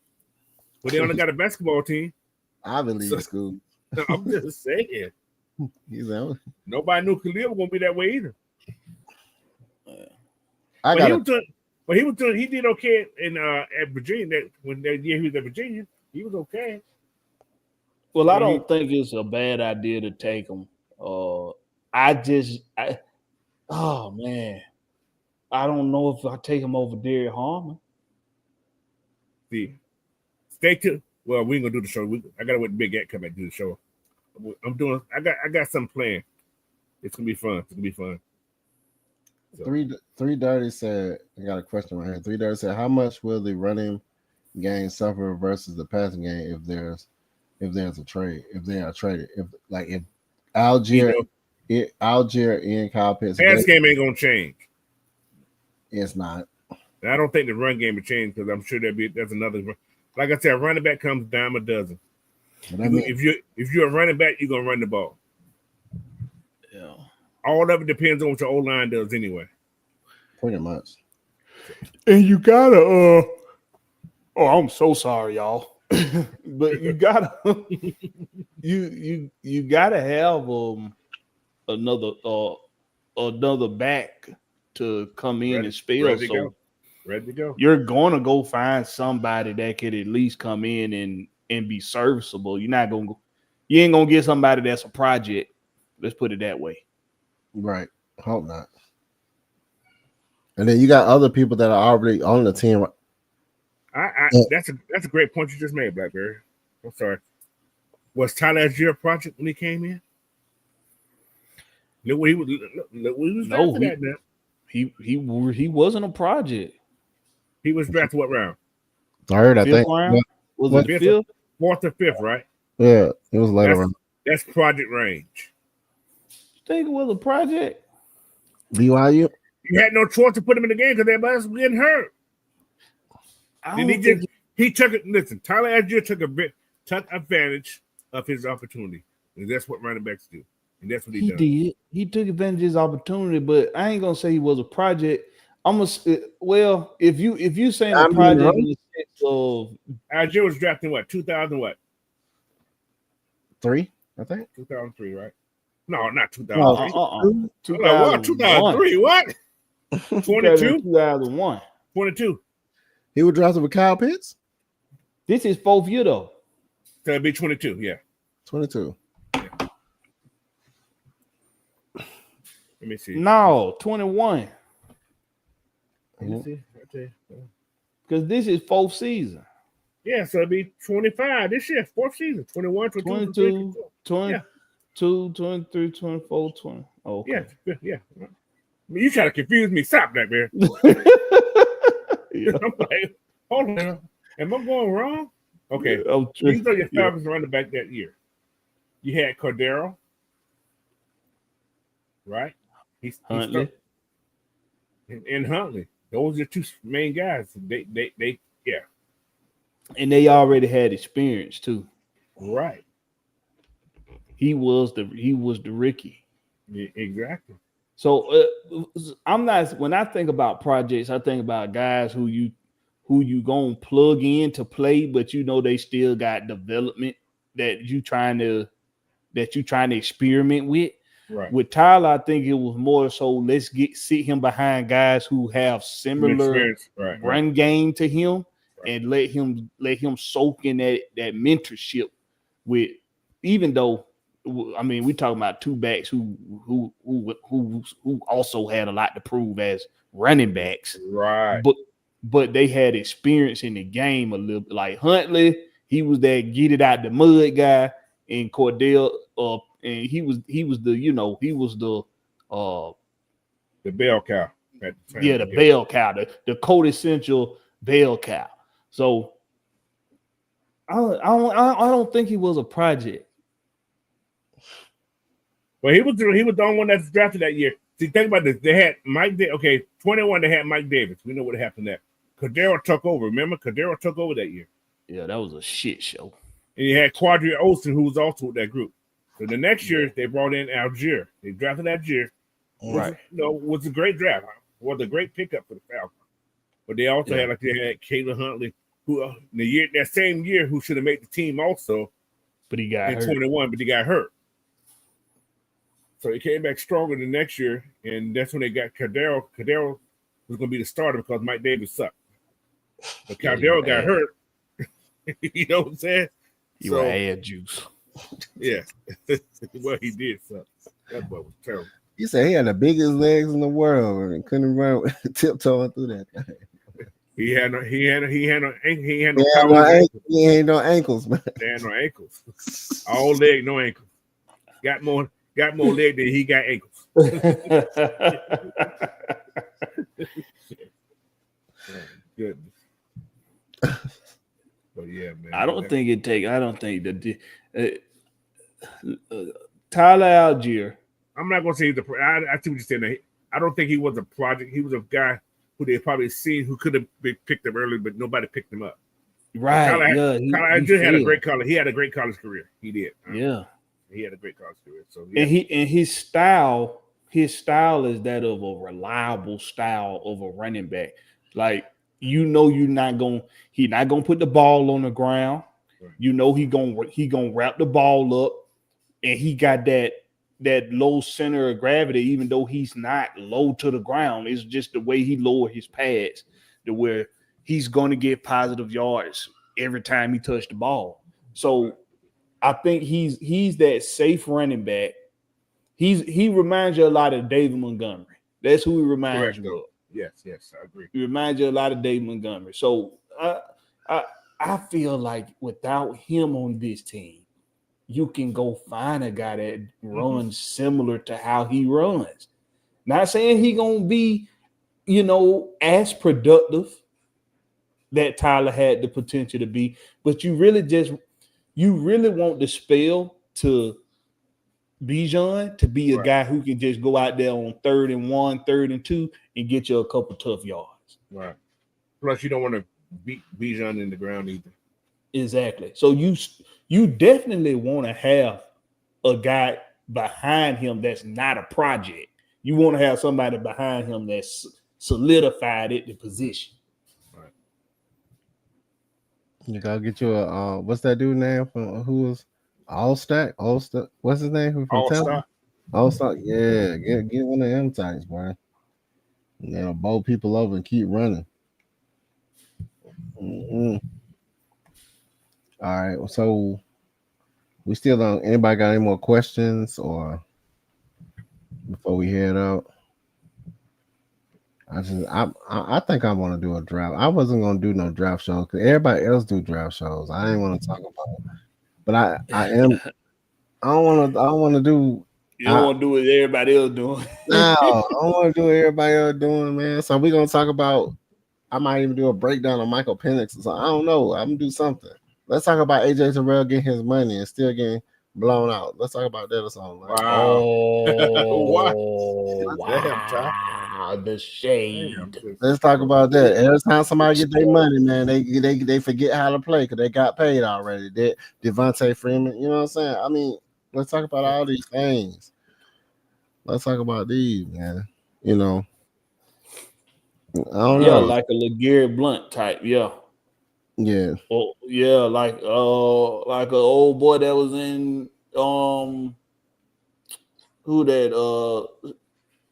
when they only got a basketball team. Ivy League school. I'm just saying. Nobody knew Khalil was gonna be that way either. He did okay at Virginia. When that year he was at Virginia, he was okay. Well, I don't think it's a bad idea to take him. Oh man, I don't know if I take him over Derrick Harmon. See, we ain't gonna do the show. I gotta wait Big Gat come back and do the show. I got something planned. It's gonna be fun. So. 3 Dirty said, I got a question right here. 3 Dirty said, how much will the running game suffer versus the passing game if there's a trade? If they are traded, if Algier and Kyle Pitts, pass game ain't gonna change. It's not. I don't think the run game will change because I'm sure there's another. Like I said, running back comes dime a dozen. If you're a running back, you're gonna run the ball. Yeah. All of it depends on what your O-line does anyway. Pretty much. And you gotta oh, I'm so sorry, y'all. But you gotta you gotta have another back to come in and spell. Ready to go. You're gonna go find somebody that could at least come in and be serviceable. You ain't gonna get somebody that's a project. Let's put it that way. Right. Hope not. And then you got other people that are already on the team. That's a great point you just made, Blackberry. I'm sorry. Was Tyler Algier a project when he came in? Look what he was drafted at. He wasn't a project. He was drafted what round? Third, I think. Round? Was it fifth? Fourth or fifth, right? Yeah, it was later round. That's project range. You think it was a project? BYU? You had no choice to put him in the game because everybody was getting hurt. He took it. Listen, Tyler Algier took advantage of his opportunity. And that's what running backs do. And that's what he did. He took advantage of his opportunity, but I ain't gonna say he was a project. If you saying a project in the sense of Algier was drafted in what? 2000 what? 3, I think. 2003, right? No, not 2003. 2003. What? 22? 2001. 22. He was drafted with Kyle Pitts? This is 4th year though. So it'd be 22, yeah. 22. Yeah. Let me see. No, 21. Let me see. Because this is 4th season. Yeah, so it'd be 25 this year, 4th season. 21, 22, 22, 23, 24, 20. Oh, okay. Yeah. You try to confuse me. Stop that, man. I'm like, hold on. Am I going wrong? Okay. These are your starters running back that year. You had Cordero, right? Huntley. And Huntley. Those are your two main guys. They yeah. And they already had experience too. Right. He was the rookie. Yeah, exactly. So when I think about projects, I think about guys who you gonna plug in to play, but you know they still got development that you trying to experiment with. Right. With Tyler, I think it was more so let's sit him behind guys who have similar run game to him, and let him soak in that mentorship with, even though I mean we talking about two backs who also had a lot to prove as running backs, right? But they had experience in the game a little bit. Like Huntley, he was that get it out the mud guy, and Cordell, and he was the bell cow. The bell cow, the quintessential bell cow. So I don't think he was a project. Well, he was the only one that's drafted that year. See, think about this. They had 21. They had Mike Davis. We know what happened there. Cordero took over. Remember, Cordero took over that year. Yeah, that was a shit show. And you had Quadri Olsen, who was also with that group. So the next year, they brought in Algier. They drafted Algier. Right. Was a great draft. Was a great pickup for the Falcons. But they also had Caleb Huntley, who that same year, who should have made the team also. But he got hurt. 21, but he got hurt. So he came back stronger the next year, and that's when they got Cordero. Cordero was going to be the starter because Mike Davis sucked. But Cordero got hurt. You know what I'm saying? You were add juice. Yeah. Well, he did suck. That boy was terrible. You say he had the biggest legs in the world and couldn't run tiptoeing through that thing. He had no ankles, man. He had no ankles. All leg, no ankles. Got more leg than he got ankles. Goodness. But yeah, man. I don't think that Tyler Algier. I'm not gonna say I see what you're saying. I don't think he was a project. He was a guy who they probably seen who could have been picked up early, but nobody picked him up. Right. Yeah. Collar He just had a failed. great college. He had a great college career. He did. Yeah. He had a great college career. So And his style is that of a reliable style of a running back. Like you're not gonna put the ball on the ground. Right. You know he gonna wrap the ball up, and he got that low center of gravity, even though he's not low to the ground. It's just the way he lowered his pads to where he's gonna get positive yards every time he touched the ball. So I think he's that safe running back. He reminds you a lot of David Montgomery. That's who he reminds you of. Yes, I agree. He reminds you a lot of David Montgomery. So I feel like without him on this team, you can go find a guy that runs similar to how he runs. Not saying he gonna be, as productive that Tyler had the potential to be, but you really want the spell to Bijan to be a guy who can just go out there on 3rd and 1, 3rd and 2, and get you a couple tough yards. Right. Plus, you don't want to beat Bijan in the ground either. Exactly. So you definitely want to have a guy behind him that's not a project. You want to have somebody behind him that's solidified at the position. Right. You gotta get you a what's that dude name from who was Allstack? What's his name? Who from Tampa? Allstock. Yeah, get one of them types, bro. And bowl people over and keep running. Mm-hmm. All right, so we still don't. Anybody got any more questions or before we head out? I think I want to do a draft. I wasn't gonna do no draft show because everybody else do draft shows. I didn't want to talk about it, but I am. I don't want to do. You don't want to do what everybody else doing. No, I don't want to do what everybody else doing, man. So we're gonna talk about. I might even do a breakdown of Michael Penix. So I don't know. I'm gonna do something. Let's talk about AJ Terrell getting his money and still getting blown out. Let's talk about that or something. Wow. What? Wow. The shade. Let's talk about that. Every time somebody get their money, man, they forget how to play because they got paid already. That Devontae Freeman, you know what I'm saying? I mean, let's talk about all these things. Let's talk about these, man. I don't know. Like a LeGarrette Blunt type, yeah. Yeah. Oh, yeah, like an old boy that was in who that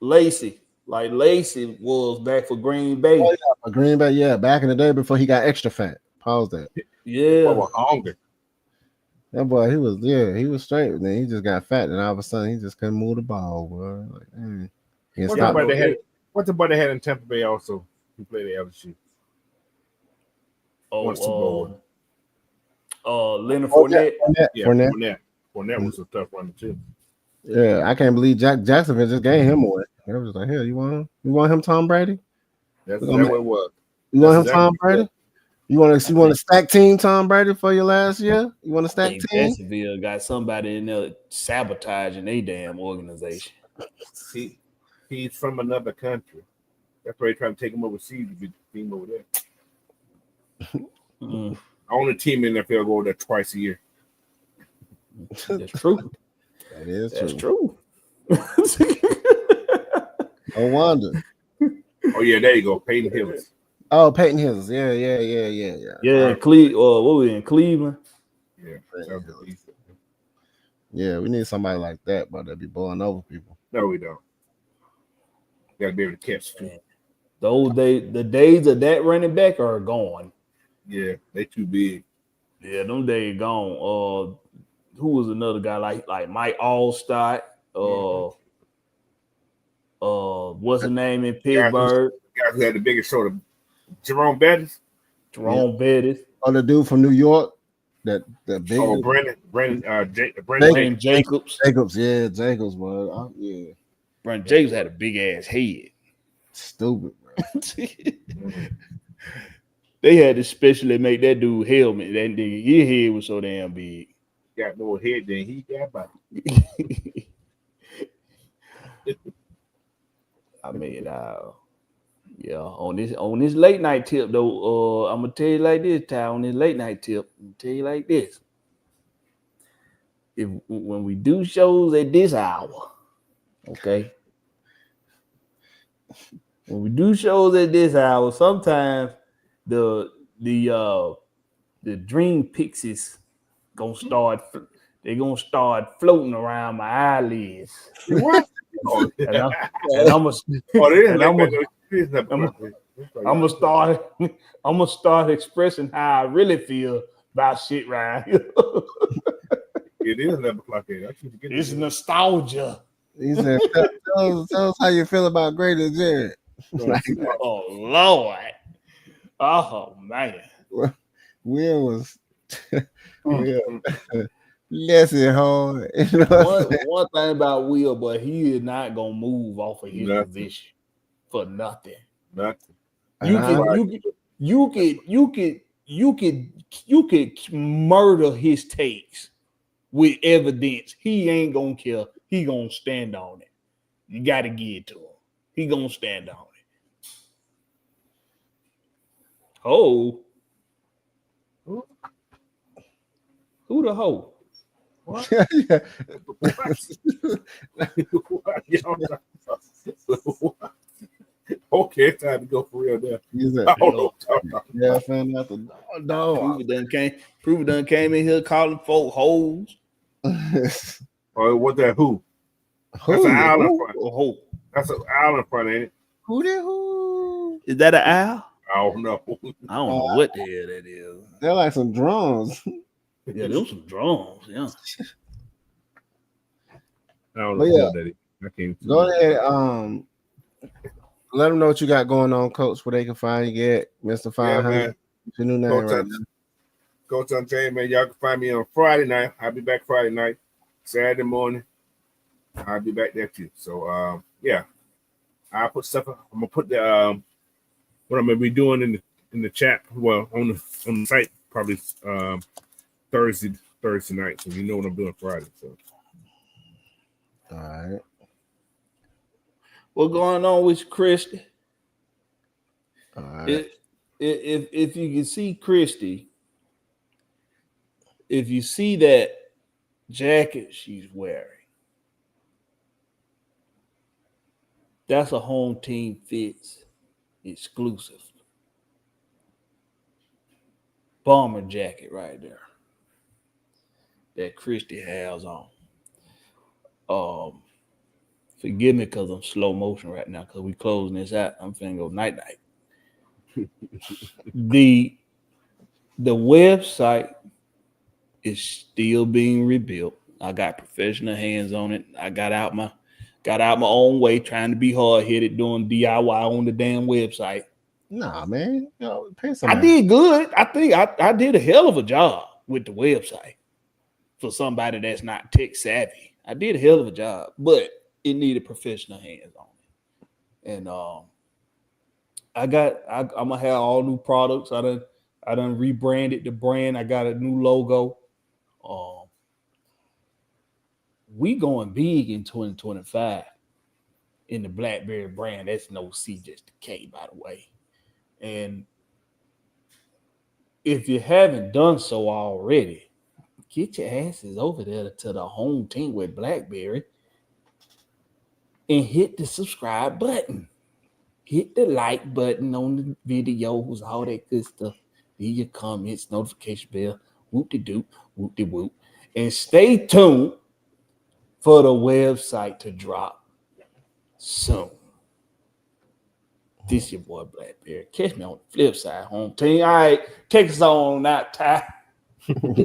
Lacey. Like Lacey was back for Green Bay. Oh, yeah, for Green Bay, yeah, back in the day before he got extra fat. Pause that. Yeah. Boy, hungry. That boy, he was straight, and then he just got fat, and all of a sudden he just couldn't move the ball, boy. Like, What's the boy they had in Tampa Bay also who played at LSU? Leonard Fournette. Yeah, Fournette was a tough runner too. Yeah, I can't believe Jacksonville just gave him away. I was like, hell, you want him? You want him, Tom Brady? That's what it was. You want him, Tom Brady? You want to stack team Tom Brady for your last year? You want to stack team? Jacksonville got somebody in there sabotaging their damn organization. He's from another country. That's why they trying to take him overseas to be the team over there. Only team in the NFL go there twice a year. That's true. That is That's true. No wonder. Oh yeah, there you go, Peyton Hillis. Oh, Peyton Hillis. Yeah. Yeah, what was in Cleveland? Yeah, we need somebody like that, but they'll be blowing over people. No, we don't. Got to be able to catch too. The days of that running back are gone. Yeah, they too big. Yeah, them days gone. Who was another guy like Mike Allstott? What's his name in Pittsburgh? Guy who had the biggest shoulder, Jerome Bettis. Bettis. Oh, the dude from New York. That big. Oh, Brandon Jacobs. Yeah, Jacobs, bro. Yeah. Brandon Jacobs had a big ass head. Stupid, bro. They had to specially make that dude helmet. That nigga, his head was so damn big. Got more head than he got body. I mean, Yeah, on this late night tip though, I'm gonna tell you like this, Ty. On this late night tip, I'm gonna tell you like this. If when we do shows at this hour, okay. When we do shows at this hour, sometimes the dream pixies gonna start. They're gonna start floating around my eyelids. What? Oh, And I'm gonna start. I'm gonna start expressing how I really feel about shit right here. It is 11 o'clock. It's nostalgia. He said, tell us how you feel about Greater Jared. Oh Lord. Oh man. Will was blessing hard. You know one thing about Will, but he is not gonna move off of his position for nothing. Nothing. You could murder his takes with evidence. He ain't gonna care. He gonna stand on it. You gotta give it to him. He gonna stand on it. Oh, who the hoe? What? Okay, it's time to go for real there. Yeah, I found out the dog. Prove done came in here calling folk hoes. Or what that who? That's an owl in front. That's an owl in front, ain't it? Who? Is that an owl? I don't know. I don't know what the hell that is. They're like some drums. Yeah, those some drums. Yeah. I don't know what that is. I can't. Go ahead. Let them know what you got going on, Coach. Where they can find you at, Mr. 500. Your new name right now. Coach Unchained, man. Y'all can find me on Friday night. I'll be back Friday night. Saturday morning, I'll be back there too. So yeah, I'll put stuff. I'm gonna put the what I'm gonna be doing in the chat. Well, on the site probably Thursday night. So you know what I'm doing Friday. So all right. What going on with Christy? All right. If you can see Christy, if you see that jacket she's wearing, that's a home team fits exclusive bomber jacket right there that Christy has on. Forgive me because I'm slow motion right now because we closing this out. I'm finna go night. The website is still being rebuilt. I got professional hands on it. I got out my own way, trying to be hard headed, doing DIY on the damn website. Nah, man. Pay I did good. I think I did a hell of a job with the website for somebody that's not tech savvy. I did a hell of a job, but it needed professional hands on it. And I'm gonna have all new products. I done rebranded the brand. I got a new logo. We going big in 2025 in the BlackBerry brand. That's no C, just a K, by the way. And if you haven't done so already, get your asses over there to the home team with BlackBerry and hit the subscribe button. Hit the like button on the videos, all that good stuff. Leave your comments, notification bell, whoop-de-doop, whoop-de-whoop. And stay tuned for the website to drop soon. This your boy BlackBerry. Catch me on the flip side, home team. All right, take us on out, Ty. All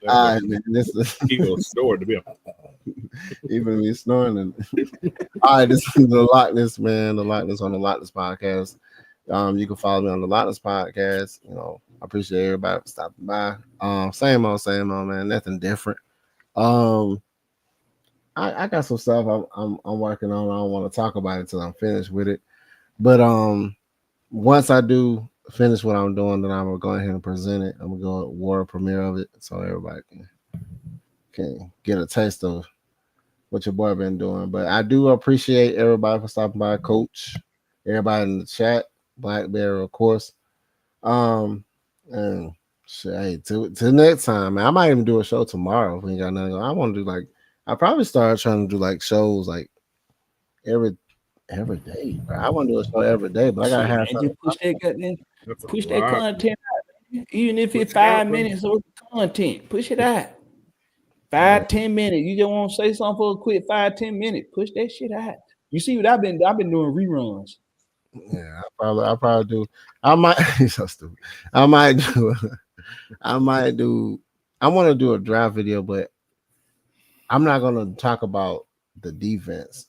right, man. This is he gonna snore to be even me snoring. All right, this is the Lochness, man. The Lochness on the Lochness Podcast. You can follow me on the Lochness Podcast. I appreciate everybody for stopping by. Same old, man. Nothing different. I got some stuff I'm working on. I don't want to talk about it until I'm finished with it. But once I do finish what I'm doing, then I'm gonna go ahead and present it. I'm gonna go world premiere of it so everybody can get a taste of what your boy been doing. But I do appreciate everybody for stopping by, Coach, everybody in the chat. Blackberry, of course. And shit, hey, till next time, man. I might even do a show tomorrow if we ain't got nothing. I want to do like I probably start trying to do like shows like every day, bro. I want to do a show every day, but I gotta have just push that lot. content out. Even if it's 5 minutes of content, push it out. 5-10 minutes. You just want to say something for a quick 5-10 minutes. Push that shit out. You see what I've been doing reruns. Yeah, I probably do. I might so stupid. I might do. I want to do a draft video, but I'm not gonna talk about the defense.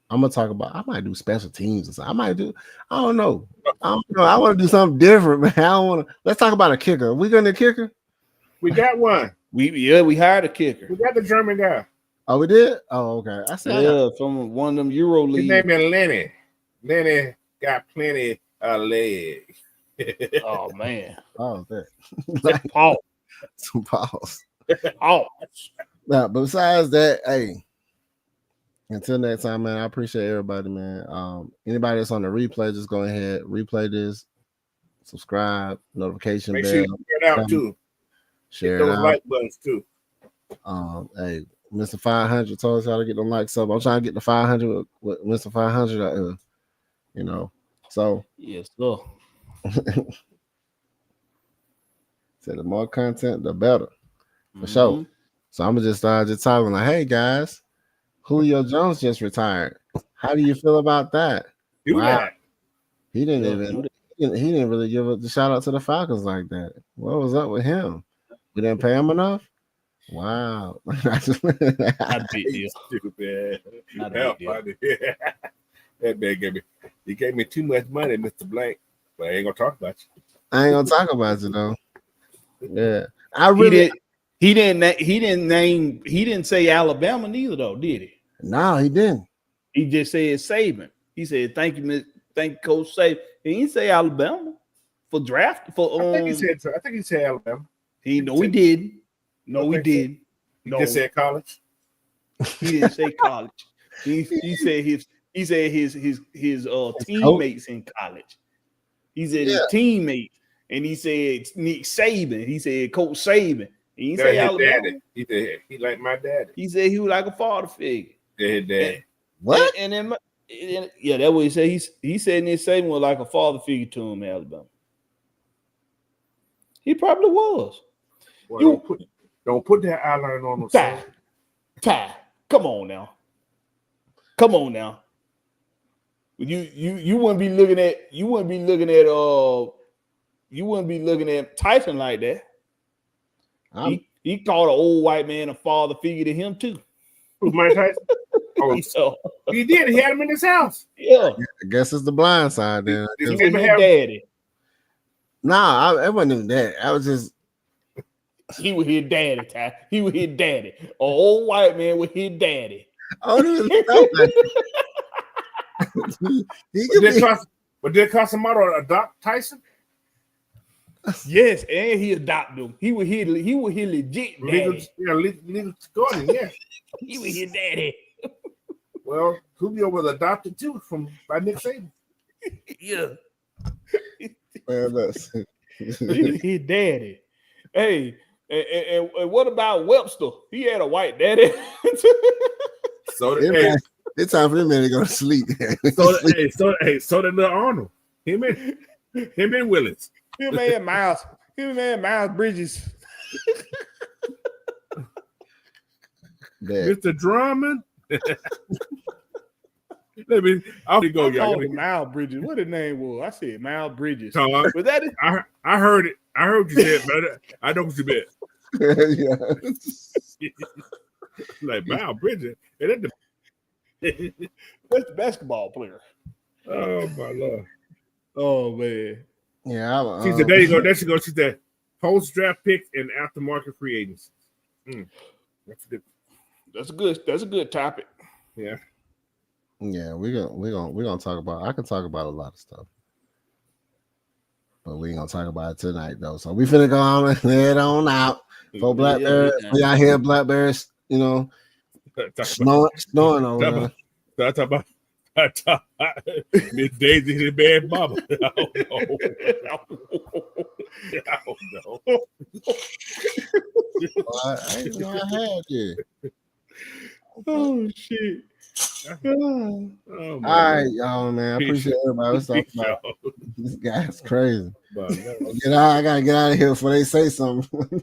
I'm gonna talk about. I might do special teams or something. I might do. I don't know. I want to do something different, man. I don't want to. Let's talk about a kicker. We gonna kicker? We got one. We hired a kicker. We got the German guy. Oh, we did. Oh, okay. I said from one of them Euro leagues. His name is Lenny. Lenny got plenty of legs. Oh man. Oh, that. Like, pause. Some pause. Pause. Now, besides that, hey. Until next time, man. I appreciate everybody, man. Anybody that's on the replay, just go ahead, replay this, subscribe, notification Make bell. sure you share it out too. Share those it out. like buttons too. Hey, Mr. 500 told us how to get them likes up. I'm trying to get the 500 with Mr. 500. You know, so yes, sir. Said the more content, the better, for sure. So I'm gonna just start just talking like, hey guys, Julio Jones just retired. How do you feel about that? Do that. He didn't really give the shout out to the Falcons like that. What was up with him? We didn't pay him enough. Wow. Not a big deal. Stupid. Not a big deal. That man gave me too much money, Mr. Blank. But I ain't gonna talk about you. I ain't gonna talk about you though. Yeah, He didn't say Alabama neither though, did he? No, he didn't. He just said Saban. He said thank you, Coach Saban. He didn't say Alabama for draft for. I think he said Alabama. He didn't. No, he didn't. He just said college. He didn't say college. He said his teammates in college. He said his teammates, and he said Nick Saban. He said Coach Saban. He didn't say Alabama. Daddy. He said he like my daddy. He said he was like a father figure. His dad. What? And then that's what he said. He said Nick Saban was like a father figure to him in Alabama. He probably was. Well, don't put that eyeliner on him. Ty, come on now. You wouldn't be looking at Tyson like that. He called an old white man a father figure to him too. Who's Mike Tyson? Oh, he did. He had him in his house. Yeah. I guess it's the blind side then. He was his daddy. Nah, I wasn't even that. I was just. He was his daddy, Ty. He was his daddy. An old white man with his daddy. Oh, But did Casamaro adopt Tyson? Yes, and he adopted him. He was his legit daddy. Legal Gordon, yeah. He was his daddy. Well, Julio was adopted too by Nick Saban. Yeah. Man, He was his daddy. Hey, and what about Webster? He had a white daddy. So it's time for him to go to sleep. So did little Arnold. Him and Willis. Him and Miles Bridges. Mr. Drummond. Let me. I'll go, y'all. Miles Bridges. What his name was? I said Miles Bridges. So, was that it? I heard it. I heard you said, but I know what you meant. Yeah. Like Miles Bridges. What's the basketball player? Oh my Lord. Oh man. Yeah. See, there you go. There you go. She's that post draft picks and aftermarket free agents. That's good. That's a good topic. Yeah. Yeah, we're gonna talk about. I can talk about a lot of stuff, but we ain't gonna talk about it tonight though. So we finna go on and head on out for Blackberry. We out here, Blackberries. You know, snoring over there. Talk Miss Daisy and Bad Mama. I don't know. I didn't know I had you. Oh shit. Oh, All right, y'all, man. I Peace. appreciate everybody. Let's talk Peace, about y'all. this guy's crazy. But, I gotta get out of here before they say something.